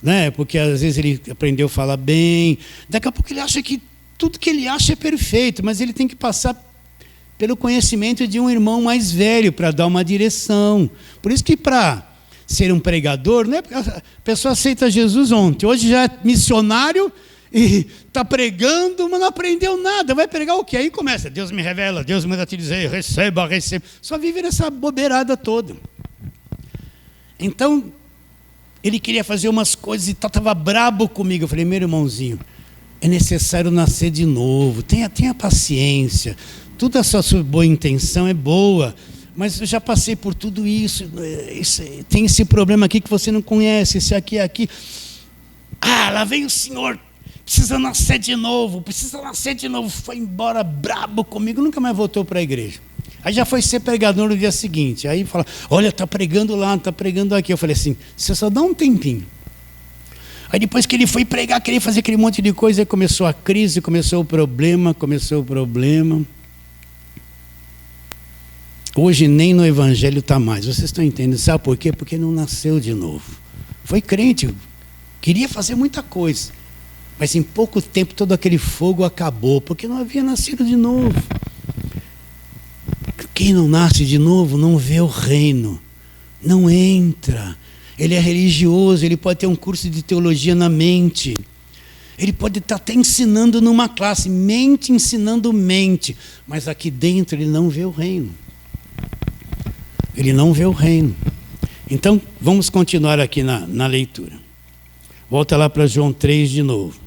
né? Porque às vezes ele aprendeu a falar bem, daqui a pouco ele acha que tudo que ele acha é perfeito, mas ele tem que passar pelo conhecimento de um irmão mais velho para dar uma direção. Por isso que para ser um pregador, né? A pessoa aceita Jesus ontem, hoje já é missionário e está pregando, mas não aprendeu nada. Vai pregar o quê? Aí começa, Deus me revela, Deus manda te dizer, receba. Só vive nessa bobeirada toda. Então, ele queria fazer umas coisas e estava brabo comigo. Eu falei, meu irmãozinho, é necessário nascer de novo, tenha paciência. Toda a sua boa intenção é boa, mas eu já passei por tudo isso, tem esse problema aqui que você não conhece, esse aqui. Lá vem o senhor, precisa nascer de novo. Foi embora brabo comigo, nunca mais voltou para a igreja. Aí já foi ser pregador no dia seguinte, aí fala, olha, está pregando lá, está pregando aqui. Eu falei assim, você só dá um tempinho. Aí depois que ele foi pregar, queria fazer aquele monte de coisa, aí começou a crise, começou o problema. Hoje nem no Evangelho está mais. Vocês estão entendendo? Sabe por quê? Porque não nasceu de novo. Foi crente, queria fazer muita coisa, mas em pouco tempo todo aquele fogo acabou, porque não havia nascido de novo. Quem não nasce de novo não vê o reino, não entra. Ele é religioso, ele pode ter um curso de teologia na mente, ele pode estar até ensinando numa classe, ensinando mente, mas aqui dentro ele não vê o reino. Ele não vê o reino. Então, vamos continuar aqui na leitura. Volta lá para João 3 de novo.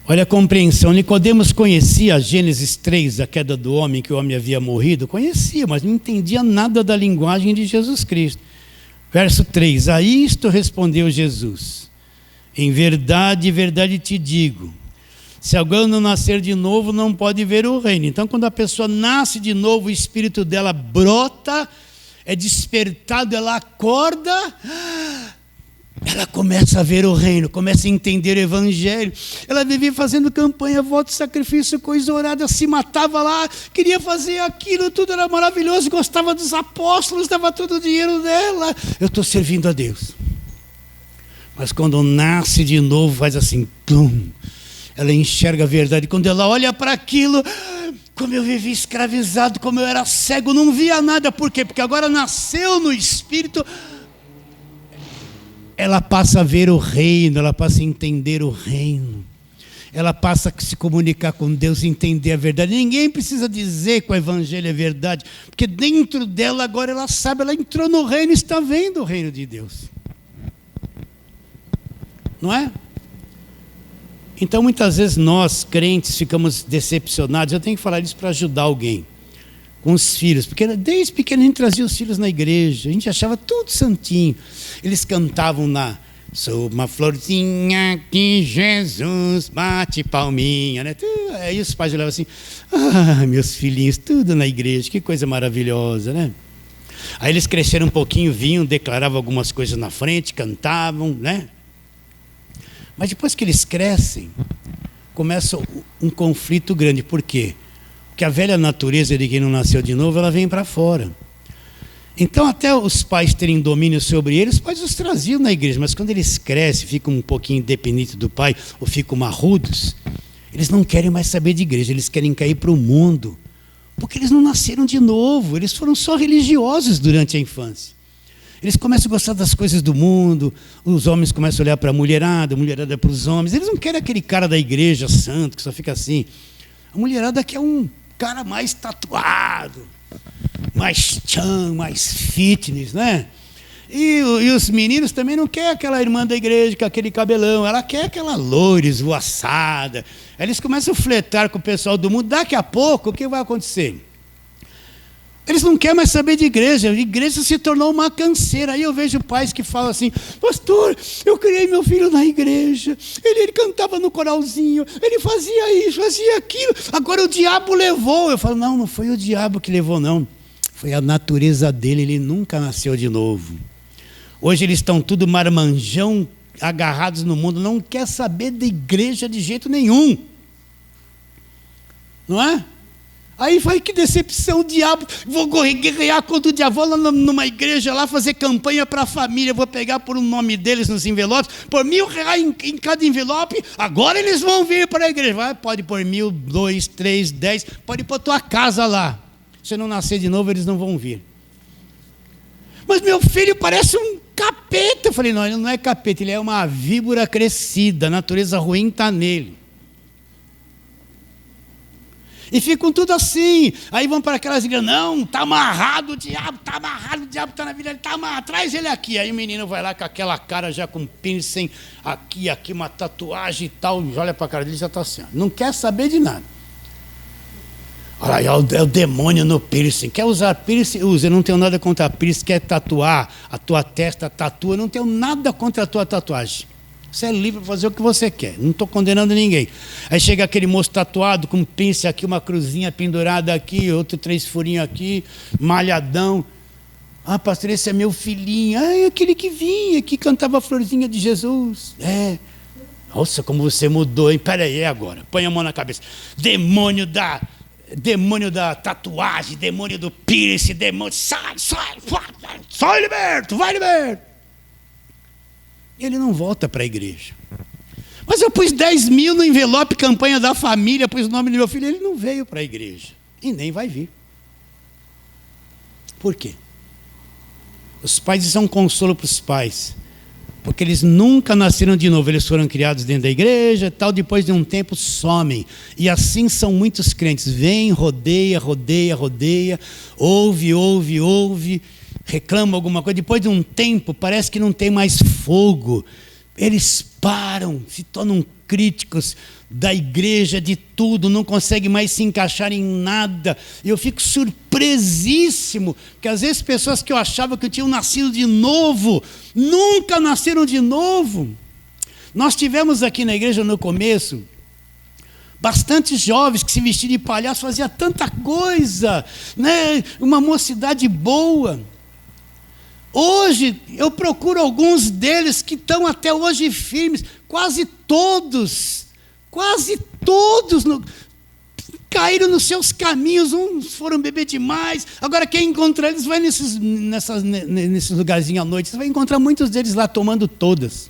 Olha a compreensão. Nicodemos conhecia Gênesis 3, a queda do homem, que o homem havia morrido. Conhecia, mas não entendia nada da linguagem de Jesus Cristo. Verso 3. A isto respondeu Jesus: em verdade, verdade te digo, se alguém não nascer de novo, não pode ver o reino. Então, quando a pessoa nasce de novo, o espírito dela brota, é despertado, ela acorda, ela começa a ver o reino, começa a entender o Evangelho. Ela vivia fazendo campanha, voto, sacrifício, coisa orada, se matava lá, queria fazer aquilo, tudo era maravilhoso, gostava dos apóstolos, dava todo o dinheiro dela. Eu estou servindo a Deus. Mas quando nasce de novo, faz assim, plum, ela enxerga a verdade. Quando ela olha para aquilo, como eu vivi escravizado, como eu era cego, não via nada. Por quê? Porque agora nasceu no Espírito. Ela passa a ver o reino, ela passa a entender o reino. Ela passa a se comunicar com Deus, entender a verdade. Ninguém precisa dizer que o Evangelho é verdade, porque dentro dela agora ela sabe, ela entrou no reino e está vendo o reino de Deus. Não é? Então, muitas vezes nós, crentes, ficamos decepcionados. Eu tenho que falar isso para ajudar alguém com os filhos, porque desde pequeno a gente trazia os filhos na igreja, a gente achava tudo santinho. Eles cantavam sou uma florzinha que Jesus bate palminha, né? Aí os pais olhavam assim, meus filhinhos, tudo na igreja, que coisa maravilhosa, né? Aí eles cresceram um pouquinho, vinham, declaravam algumas coisas na frente, cantavam, né? Mas depois que eles crescem, começa um conflito grande. Por quê? Porque a velha natureza de quem não nasceu de novo, ela vem para fora. Então, até os pais terem domínio sobre eles, os pais os traziam na igreja, mas quando eles crescem, ficam um pouquinho independentes do pai, ou ficam marrudos, eles não querem mais saber de igreja, eles querem cair para o mundo, porque eles não nasceram de novo, eles foram só religiosos durante a infância. Eles começam a gostar das coisas do mundo, os homens começam a olhar para a mulherada para os homens, eles não querem aquele cara da igreja santo, que só fica assim. A mulherada quer um cara mais tatuado, mais tchan, mais fitness, né? E os meninos também não querem aquela irmã da igreja com aquele cabelão, ela quer aquela loira esvoaçada. Aí eles começam a fletar com o pessoal do mundo, daqui a pouco o que vai acontecer? Eles não querem mais saber de igreja, a igreja se tornou uma canseira. Aí eu vejo pais que falam assim: pastor, eu criei meu filho na igreja, ele cantava no coralzinho, ele fazia isso, fazia aquilo, agora o diabo levou. Eu falo: não foi o diabo que levou, não. Foi a natureza dele, ele nunca nasceu de novo. Hoje eles estão tudo marmanjão, agarrados no mundo, não quer saber da igreja de jeito nenhum. Não é? Aí vai, que decepção, o diabo, vou guerrear contra o diabo, vou lá numa igreja lá fazer campanha para a família, vou pegar por um nome deles nos envelopes, por R$1.000 em cada envelope, agora eles vão vir para a igreja. Vai, pode pôr 1.000, 2, 3, 10, pode pôr tua casa lá. Se não nascer de novo, eles não vão vir. Mas meu filho parece um capeta. Eu falei: não, ele não é capeta, ele é uma víbora crescida, a natureza ruim está nele. E ficam tudo assim. Aí vão para aquelas igrejas: não, está amarrado o diabo está na vida, ele está amarrado, traz ele aqui. Aí o menino vai lá com aquela cara já com piercing, aqui, uma tatuagem e tal, olha para a cara dele e já está assim, não quer saber de nada. Olha aí, é o demônio no piercing. Quer usar piercing? Usa. Eu não tenho nada contra piercing. Quer tatuar a tua testa, tatua. Eu não tenho nada contra a tua tatuagem. Você é livre para fazer o que você quer. Não estou condenando ninguém. Aí chega aquele moço tatuado com um piercing aqui, uma cruzinha pendurada aqui, outro 3 furinhos aqui, malhadão. Ah, pastor, esse é meu filhinho. Ah, é aquele que vinha, que cantava a florzinha de Jesus. É. Nossa, como você mudou, hein? Peraí, é agora. Põe a mão na cabeça. Demônio da tatuagem, demônio do piercing, demônio, sai liberto, vai liberto. Ele não volta para a igreja. Mas eu pus 10 mil no envelope, campanha da família, pus o nome do meu filho, ele não veio para a igreja. E nem vai vir. Por quê? Os pais são um consolo para os pais. Porque eles nunca nasceram de novo, eles foram criados dentro da igreja, tal, depois de um tempo somem. E assim são muitos crentes, vem, rodeia, ouve, reclama alguma coisa, depois de um tempo parece que não tem mais fogo. Eles param, se tornam críticos da igreja, de tudo, não conseguem mais se encaixar em nada. E eu fico surpresíssimo, que às vezes pessoas que eu achava que tinham nascido de novo, nunca nasceram de novo. Nós tivemos aqui na igreja no começo, bastantes jovens que se vestiam de palhaço, faziam tanta coisa, né? Uma mocidade boa. Hoje, eu procuro alguns deles que estão até hoje firmes, quase todos caíram nos seus caminhos, uns foram beber demais. Agora, quem encontrar eles, vai nesses lugarzinhos à noite, você vai encontrar muitos deles lá tomando todas.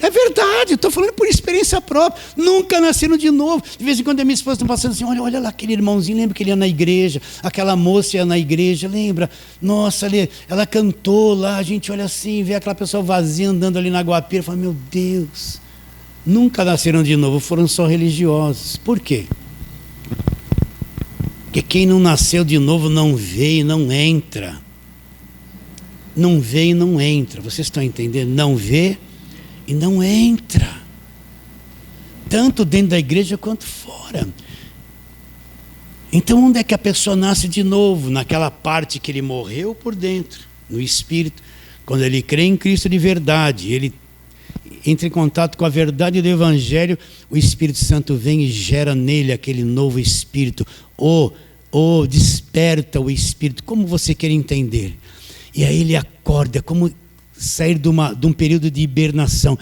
É verdade, estou falando por experiência própria. Nunca nasceram de novo. De vez em quando a minha esposa está passando assim: olha lá aquele irmãozinho, lembra que ele ia na igreja, aquela moça ia na igreja, lembra? Nossa, ela cantou lá, a gente olha assim, vê aquela pessoa vazia andando ali na Guapira, fala: meu Deus, nunca nasceram de novo, foram só religiosos. Por quê? Porque quem não nasceu de novo não vê e não entra. Não vê e não entra. Vocês estão entendendo? Não vê e não entra, tanto dentro da igreja quanto fora. Então, onde é que a pessoa nasce de novo? Naquela parte que ele morreu por dentro, no espírito. Quando ele crê em Cristo de verdade, ele entra em contato com a verdade do Evangelho, o Espírito Santo vem e gera nele aquele novo espírito, o Oh, desperta o espírito, como você quer entender? E aí ele acorda, como sair de um período de hibernação.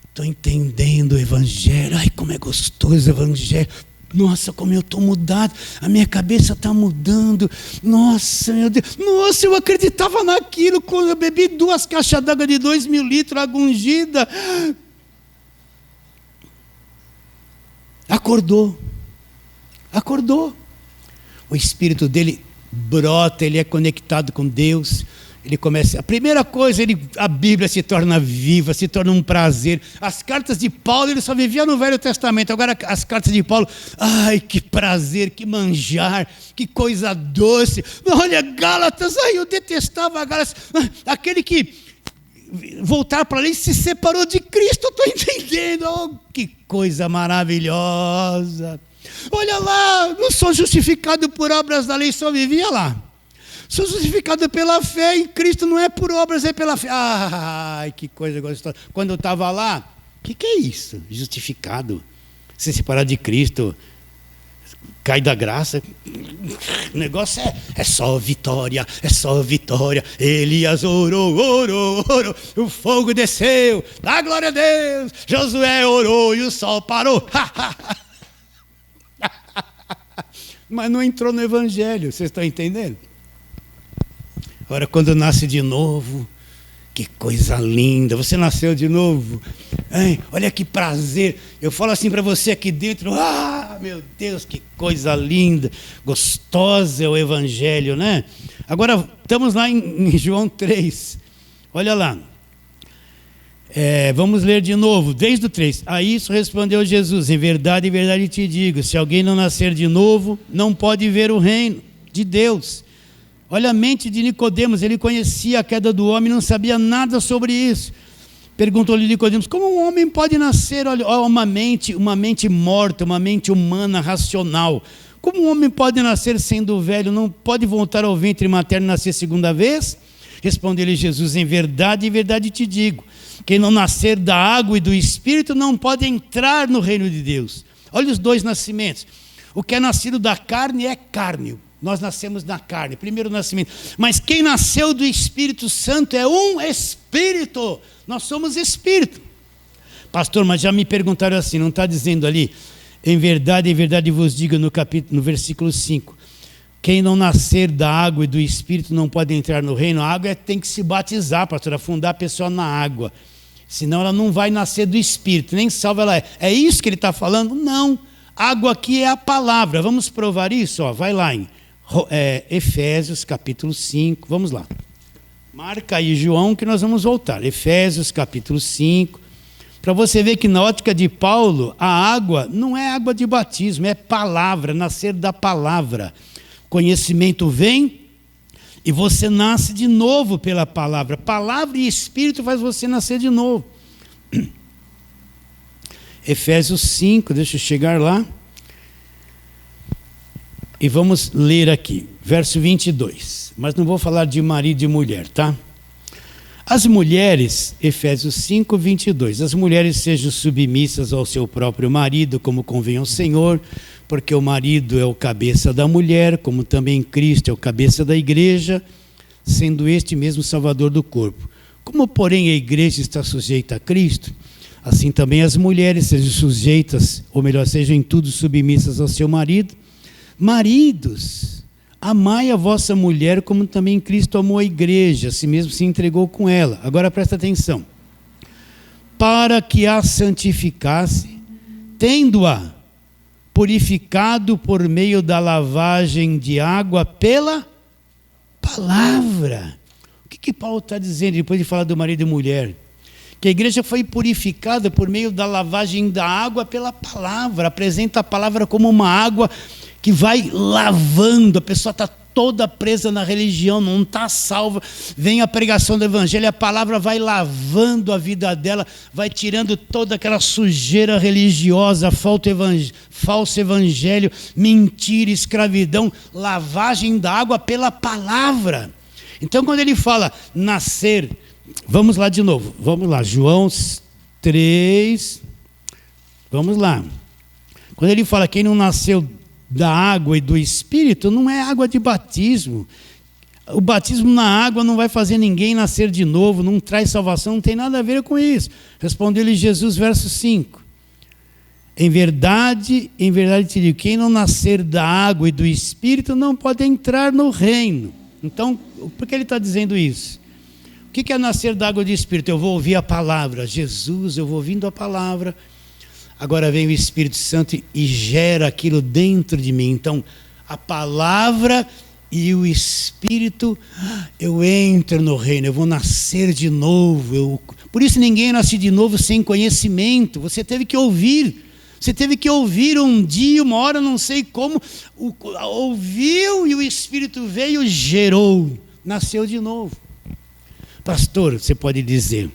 Estou entendendo o evangelho. Ai, como é gostoso o evangelho. Nossa, como eu estou mudado. A minha cabeça está mudando. Nossa, meu Deus. Nossa, eu acreditava naquilo quando eu bebi 2 caixas d'água de 2.000 litros, água ungida. Acordou. O espírito dele brota, ele é conectado com Deus. Ele começa, a primeira coisa, a Bíblia se torna viva, se torna um prazer. As cartas de Paulo, ele só vivia no Velho Testamento. Agora as cartas de Paulo, ai, que prazer, que manjar, que coisa doce. Olha, Gálatas, ai, eu detestava Gálatas. Aquele que voltar para ali se separou de Cristo, estou entendendo. Oh, que coisa maravilhosa. Olha lá, não sou justificado por obras da lei, só vivia lá. Sou justificado pela fé em Cristo, não é por obras, é pela fé. Ai, que coisa gostosa. Quando eu estava lá, o que é isso? Justificado. Se separar de Cristo, cai da graça. O negócio é só vitória, é só vitória. Elias orou, o fogo desceu, dá glória a Deus. Josué orou e o sol parou. Mas não entrou no evangelho, vocês estão entendendo? Agora, quando nasce de novo, que coisa linda, você nasceu de novo, ai, olha que prazer, eu falo assim para você aqui dentro, meu Deus, que coisa linda, gostosa é o evangelho, né? Agora, estamos lá em João 3, olha lá, vamos ler de novo, desde o 3, a isso respondeu Jesus, em verdade te digo, se alguém não nascer de novo, não pode ver o reino de Deus. Olha a mente de Nicodemos, ele conhecia a queda do homem, não sabia nada sobre isso. Perguntou-lhe Nicodemos, como um homem pode nascer? Olha, uma mente morta, uma mente humana, racional. Como um homem pode nascer sendo velho? Não pode voltar ao ventre materno e nascer segunda vez? Respondeu-lhe Jesus, em verdade te digo, quem não nascer da água e do Espírito não pode entrar no reino de Deus. Olha os 2 nascimentos. O que é nascido da carne é carne. Nós nascemos na carne, primeiro nascimento. Mas quem nasceu do Espírito Santo é um Espírito. Nós somos Espírito. Pastor, mas já me perguntaram assim, não está dizendo ali? Em verdade vos digo no versículo 5. Quem não nascer da água e do Espírito não pode entrar no reino. A água tem que se batizar, pastor, afundar a pessoa na água. Senão ela não vai nascer do Espírito, nem salva ela é. É isso que ele está falando? Não. Água aqui é a palavra. Vamos provar isso? Vai lá em Efésios capítulo 5, vamos lá. Marca aí, João, que nós vamos voltar. Efésios capítulo 5. Para você ver que na ótica de Paulo, a água não é água de batismo, é palavra, nascer da palavra. Conhecimento vem e você nasce de novo pela palavra. Palavra e Espírito faz você nascer de novo. Efésios 5, deixa eu chegar lá. E vamos ler aqui, verso 22. Mas não vou falar de marido e mulher, tá? As mulheres, Efésios 5, 22. As mulheres sejam submissas ao seu próprio marido, como convém ao Senhor, porque o marido é o cabeça da mulher, como também Cristo é o cabeça da igreja, sendo este mesmo salvador do corpo. Como, porém, a igreja está sujeita a Cristo, assim também as mulheres sejam sujeitas, ou melhor, sejam em tudo submissas ao seu marido. Maridos, amai a vossa mulher como também Cristo amou a igreja, assim mesmo se entregou com ela. Agora presta atenção. Para que a santificasse, tendo-a purificado por meio da lavagem de água pela palavra. O que Paulo está dizendo depois de falar do marido e mulher? Que a igreja foi purificada por meio da lavagem da água pela palavra. Apresenta a palavra como uma água que vai lavando, a pessoa está toda presa na religião, não está salva, vem a pregação do evangelho, a palavra vai lavando a vida dela, vai tirando toda aquela sujeira religiosa, falso evangelho, mentira, escravidão, lavagem da água pela palavra. Então quando ele fala nascer, vamos lá de novo, vamos lá, João 3, vamos lá. Quando ele fala quem não nasceu da água e do Espírito não é água de batismo. O batismo na água não vai fazer ninguém nascer de novo, não traz salvação, não tem nada a ver com isso. Respondeu-lhe Jesus, verso 5. Em verdade te digo, quem não nascer da água e do Espírito não pode entrar no reino. Então, por que ele está dizendo isso? O que é nascer da água e do Espírito? Eu vou ouvir a palavra, Jesus, eu vou ouvindo a palavra, agora vem o Espírito Santo e gera aquilo dentro de mim. Então, a palavra e o Espírito, eu entro no reino, eu vou nascer de novo. Por isso ninguém nasce de novo sem conhecimento. Você teve que ouvir. Você teve que ouvir um dia, uma hora, não sei como, ouviu e o Espírito veio, gerou, nasceu de novo. Pastor, você pode dizer,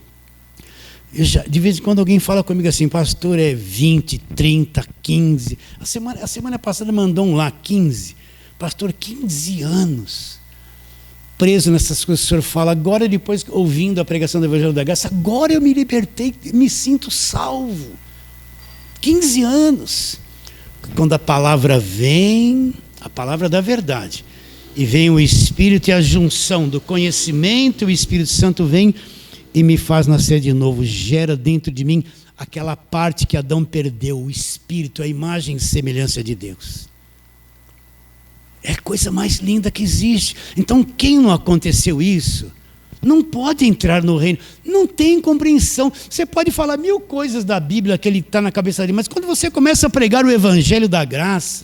de vez em quando alguém fala comigo assim, pastor, é 20, 30, 15. A semana passada mandou um lá, 15. Pastor, 15 anos preso nessas coisas que o senhor fala. Agora, depois, ouvindo a pregação do Evangelho da Graça, agora eu me libertei, me sinto salvo. 15 anos. Quando a palavra vem, a palavra da verdade, e vem o Espírito e a junção do conhecimento, o Espírito Santo vem e me faz nascer de novo, gera dentro de mim aquela parte que Adão perdeu, o Espírito, a imagem e semelhança de Deus. É a coisa mais linda que existe. Então, quem não aconteceu isso, não pode entrar no reino, não tem compreensão. Você pode falar 1000 coisas da Bíblia que ele está na cabeça dele, mas quando você começa a pregar o Evangelho da Graça,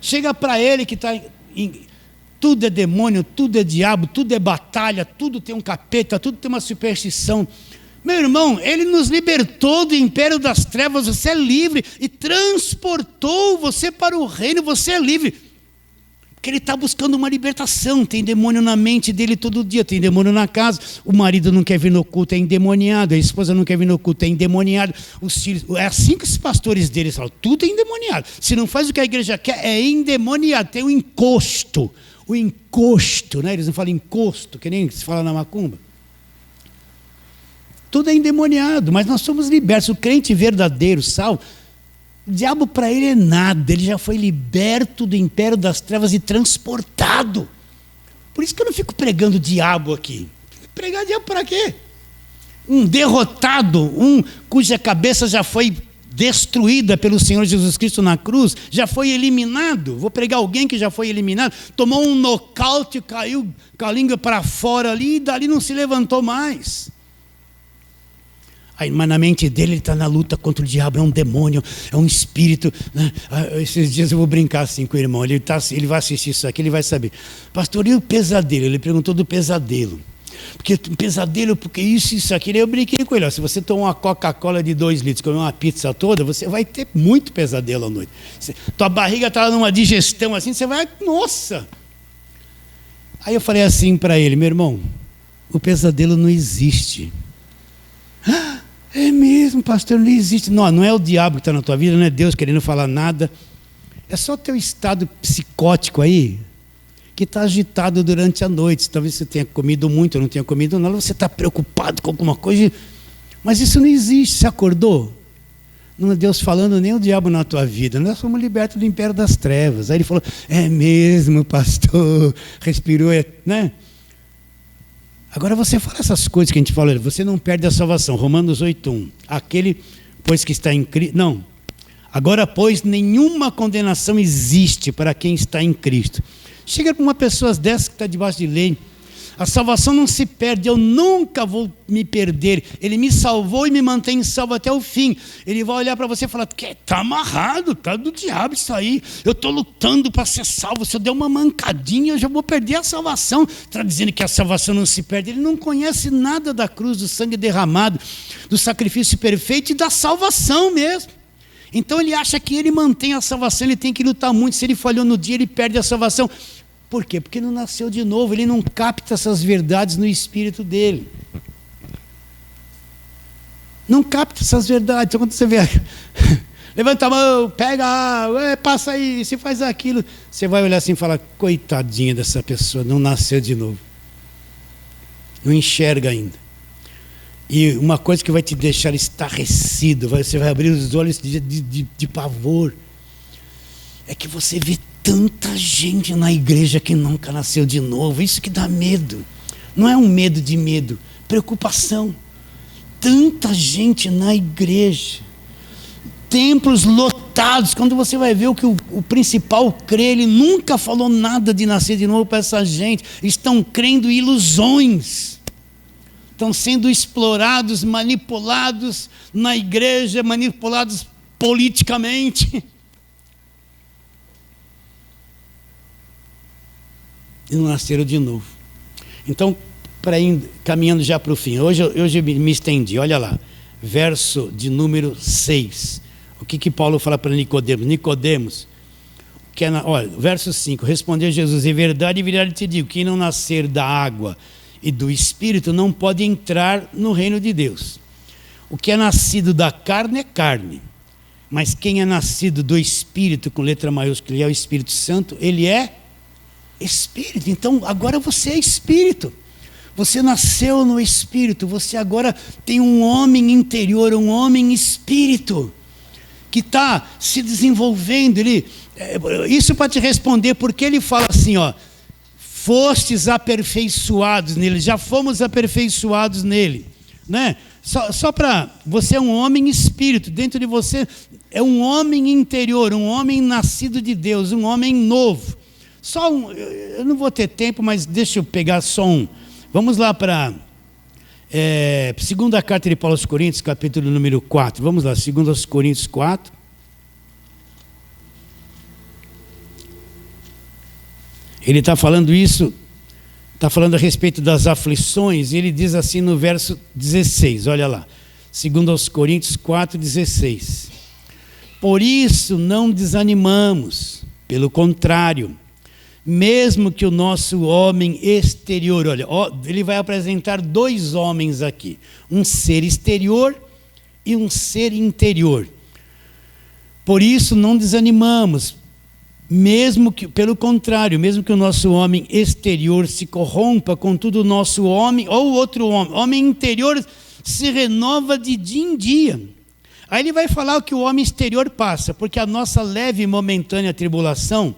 chega para ele que está tudo é demônio, tudo é diabo, tudo é batalha, tudo tem um capeta, tudo tem uma superstição. Meu irmão, ele nos libertou do império das trevas, você é livre, e transportou você para o reino, você é livre. Porque ele está buscando uma libertação. Tem demônio na mente dele todo dia, tem demônio na casa. O marido não quer vir no culto, é endemoniado. A esposa não quer vir no culto, é endemoniado. Os filhos, é assim que os pastores deles falam, tudo é endemoniado. Se não faz o que a igreja quer, é endemoniado. Tem um encosto. O encosto, né? Eles não falam encosto, que nem se fala na macumba. Tudo é endemoniado, mas nós somos libertos. O crente verdadeiro, salvo, o diabo para ele é nada, ele já foi liberto do império das trevas e transportado. Por isso que eu não fico pregando diabo aqui. Pregar diabo para quê? Um derrotado, um cuja cabeça já foi destruída pelo Senhor Jesus Cristo na cruz, já foi eliminado. Vou pregar alguém que já foi eliminado, tomou um nocaute, caiu com a língua para fora ali e dali não se levantou mais. Aí, mas na mente dele ele está na luta contra o diabo, é um demônio, é um espírito, né? Esses dias eu vou brincar assim com o irmão, ele vai assistir isso aqui, ele vai saber. Pastor, e o pesadelo? Ele perguntou do pesadelo. Porque pesadelo, porque isso, aquilo. Eu brinquei com ele, ó, se você tomar uma Coca-Cola de 2 litros, comer uma pizza toda, você vai ter muito pesadelo à noite. Tua barriga está numa digestão assim, você vai, nossa! Aí eu falei assim para ele, meu irmão, o pesadelo não existe. É mesmo, pastor, não existe. Não é o diabo que está na tua vida, não é Deus querendo falar nada. É só teu estado psicótico aí, que está agitado durante a noite. Talvez você tenha comido muito, ou não tenha comido nada, você está preocupado com alguma coisa. Mas isso não existe, você acordou? Não é Deus falando, nem o diabo na tua vida. Nós somos libertos do império das trevas. Aí ele falou, é mesmo, pastor, respirou, né? Agora você fala essas coisas que a gente falou, você não perde a salvação. Romanos 8:1. Aquele, pois que está em Cristo. Não. Agora, pois, nenhuma condenação existe para quem está em Cristo. Chega para uma pessoa dessa que está debaixo de lei. A salvação não se perde, eu nunca vou me perder. Ele me salvou e me mantém salvo até o fim. Ele vai olhar para você e falar, está amarrado, está do diabo isso aí. Eu estou lutando para ser salvo. Se eu der uma mancadinha, eu já vou perder a salvação. Está dizendo que a salvação não se perde. Ele não conhece nada da cruz, do sangue derramado, do sacrifício perfeito e da salvação mesmo. Então ele acha que ele mantém a salvação, ele tem que lutar muito. Se ele falhou no dia, ele perde a salvação. Por quê? Porque não nasceu de novo, ele não capta essas verdades no espírito dele. Não capta essas verdades. Então quando você vê, levanta a mão, pega, passa aí, você faz aquilo, você vai olhar assim e falar, coitadinha dessa pessoa, não nasceu de novo. Não enxerga ainda. E uma coisa que vai te deixar estarrecido, você vai abrir os olhos de pavor. é que você vê tanta gente na igreja que nunca nasceu de novo. Isso que dá medo. Não é um medo de medo, preocupação. Tanta gente na igreja, templos lotados. Quando você vai ver o que o principal crê, ele nunca falou nada de nascer de novo para essa gente. Estão crendo em ilusões, estão sendo explorados, manipulados na igreja, manipulados politicamente. E não nasceram de novo. Então, caminhando já para o fim, hoje eu me estendi, olha lá, verso de número 6. O que Paulo fala para Nicodemos? Nicodemos, olha, verso 5, respondeu Jesus: em verdade te digo, quem não nascer da água e do Espírito não pode entrar no reino de Deus. O que é nascido da carne é carne, mas quem é nascido do Espírito, com letra maiúscula, é o Espírito Santo, ele é Espírito. Então agora você é Espírito, você nasceu no Espírito, você agora tem um homem interior, um homem Espírito, que está se desenvolvendo. Isso para te responder, porque ele fala assim, ó, fostes aperfeiçoados nele, já fomos aperfeiçoados nele, né? Só para, você é um homem Espírito, dentro de você é um homem interior, um homem nascido de Deus, um homem novo. Eu não vou ter tempo, mas deixa eu pegar só um. Vamos lá para segunda carta de Paulo aos Coríntios, capítulo número 4. Vamos lá, 2 Coríntios 4. Ele está falando isso, está falando a respeito das aflições, e ele diz assim no verso 16, olha lá. 2 Coríntios 4, 16. Por isso não desanimamos, pelo contrário, mesmo que o nosso homem exterior, olha, ele vai apresentar dois homens aqui, um ser exterior e um ser interior. Por isso não desanimamos, mesmo que, pelo contrário, mesmo que o nosso homem exterior se corrompa, contudo o nosso homem, ou outro homem interior, se renova de dia em dia. Aí ele vai falar o que o homem exterior passa, porque a nossa leve e momentânea tribulação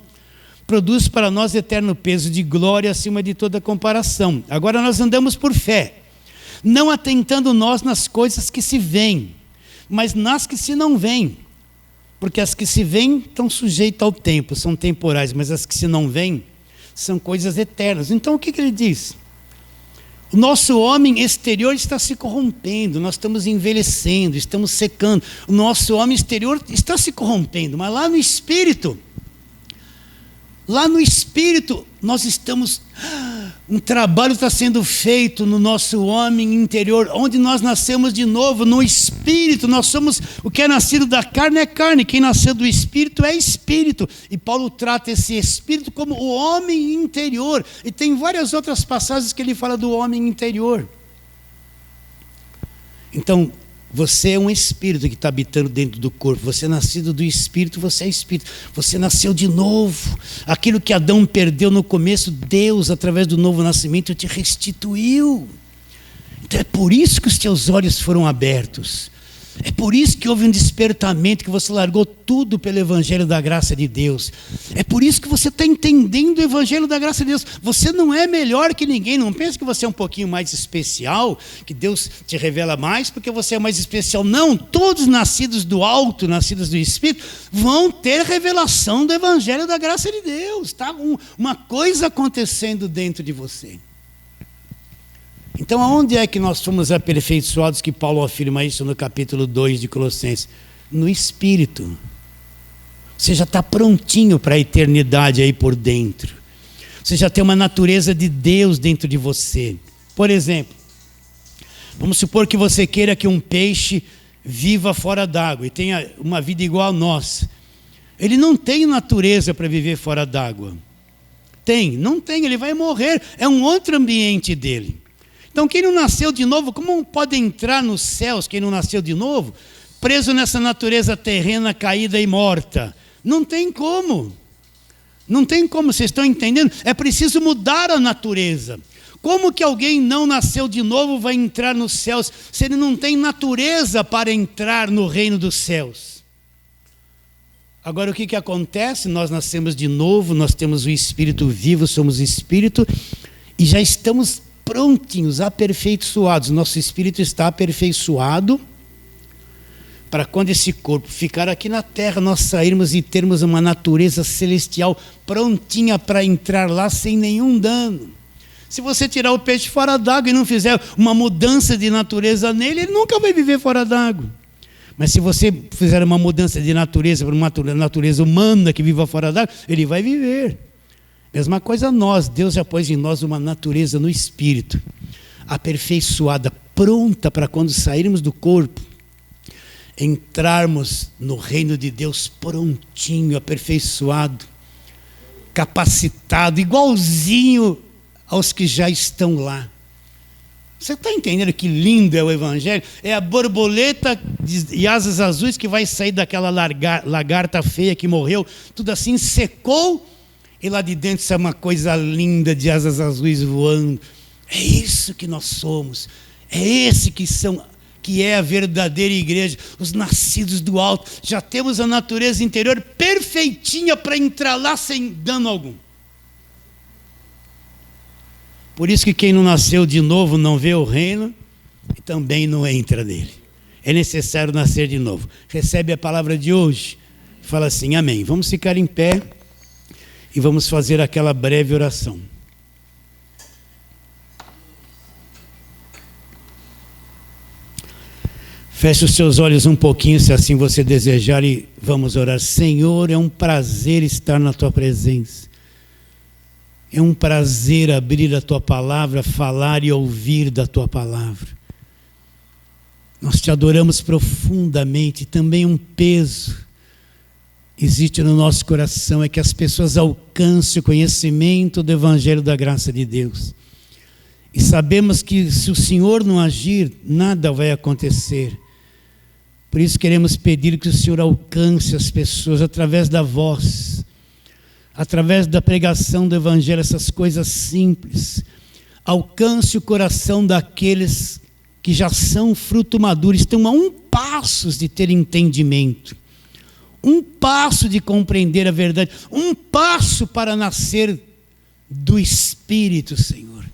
produz para nós eterno peso de glória acima de toda comparação. Agora nós andamos por fé, não atentando nós nas coisas que se veem, mas nas que se não veem. Porque as que se veem estão sujeitas ao tempo, são temporais, mas as que se não veem são coisas eternas. Então o que ele diz? O nosso homem exterior está se corrompendo, nós estamos envelhecendo, estamos secando. O nosso homem exterior está se corrompendo, mas lá no Espírito, nós estamos, um trabalho está sendo feito no nosso homem interior, onde nós nascemos de novo, no Espírito. Nós somos, o que é nascido da carne é carne, quem nasceu do Espírito é Espírito. E Paulo trata esse Espírito como o homem interior, e tem várias outras passagens que ele fala do homem interior. Então, você é um espírito que está habitando dentro do corpo. Você é nascido do Espírito, você é Espírito. Você nasceu de novo. Aquilo que Adão perdeu no começo, Deus, através do novo nascimento, te restituiu. Então é por isso que os teus olhos foram abertos. É por isso que houve um despertamento, que você largou tudo pelo Evangelho da graça de Deus. É por isso que você está entendendo o Evangelho da graça de Deus. Você não é melhor que ninguém. Não pense que você é um pouquinho mais especial, que Deus te revela mais porque você é mais especial. Não, todos nascidos do alto, nascidos do Espírito, vão ter revelação do Evangelho da graça de Deus. Está uma coisa acontecendo dentro de você. Então, aonde é que nós fomos aperfeiçoados, que Paulo afirma isso no capítulo 2 de Colossenses? No Espírito. Você já está prontinho para a eternidade aí por dentro. Você já tem uma natureza de Deus dentro de você. Por exemplo, vamos supor que você queira que um peixe viva fora d'água e tenha uma vida igual a nossa. Ele não tem natureza para viver fora d'água. Não tem, ele vai morrer. É um outro ambiente dele. Então quem não nasceu de novo, como pode entrar nos céus, quem não nasceu de novo, preso nessa natureza terrena caída e morta? Não tem como. Não tem como, vocês estão entendendo? É preciso mudar a natureza. Como que alguém não nasceu de novo vai entrar nos céus, se ele não tem natureza para entrar no reino dos céus? Agora, o que acontece? Nós nascemos de novo, nós temos o Espírito vivo, somos Espírito, e já estamos prontinhos, aperfeiçoados. Nosso Espírito está aperfeiçoado para quando esse corpo ficar aqui na terra, nós sairmos e termos uma natureza celestial prontinha para entrar lá sem nenhum dano. Se você tirar o peixe fora d'água e não fizer uma mudança de natureza nele, ele nunca vai viver fora d'água. Mas se você fizer uma mudança de natureza para uma natureza humana que viva fora d'água, ele vai viver. Mesma coisa nós, Deus já pôs em nós uma natureza no espírito, aperfeiçoada, pronta para quando sairmos do corpo, entrarmos no reino de Deus prontinho, aperfeiçoado, capacitado, igualzinho aos que já estão lá. Você está entendendo que lindo é o Evangelho? É a borboleta de asas azuis que vai sair daquela lagarta feia que morreu, tudo assim secou, e lá de dentro sai uma coisa linda de asas azuis voando. É isso que nós somos, é esse que é a verdadeira igreja, os nascidos do alto. Já temos a natureza interior perfeitinha para entrar lá sem dano algum. Por isso que quem não nasceu de novo não vê o reino e também não entra nele. É necessário nascer de novo. Recebe a palavra de hoje, fala assim, amém. Vamos ficar em pé e vamos fazer aquela breve oração. Feche os seus olhos um pouquinho, se assim você desejar, e vamos orar. Senhor, é um prazer estar na tua presença. É um prazer abrir a tua palavra, falar e ouvir da tua palavra. Nós te adoramos profundamente. Também um peso existe no nosso coração, é que as pessoas alcancem o conhecimento do Evangelho da graça de Deus. E sabemos que se o Senhor não agir, nada vai acontecer. Por isso queremos pedir que o Senhor alcance as pessoas através da voz, através da pregação do Evangelho, essas coisas simples. Alcance o coração daqueles que já são fruto maduro, estão a um passo de ter entendimento, um passo de compreender a verdade, um passo para nascer do Espírito, Senhor.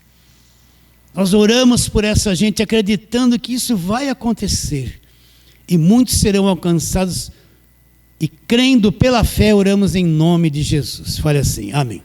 Nós oramos por essa gente, acreditando que isso vai acontecer, e muitos serão alcançados. E crendo pela fé, oramos em nome de Jesus. Fale assim, amém.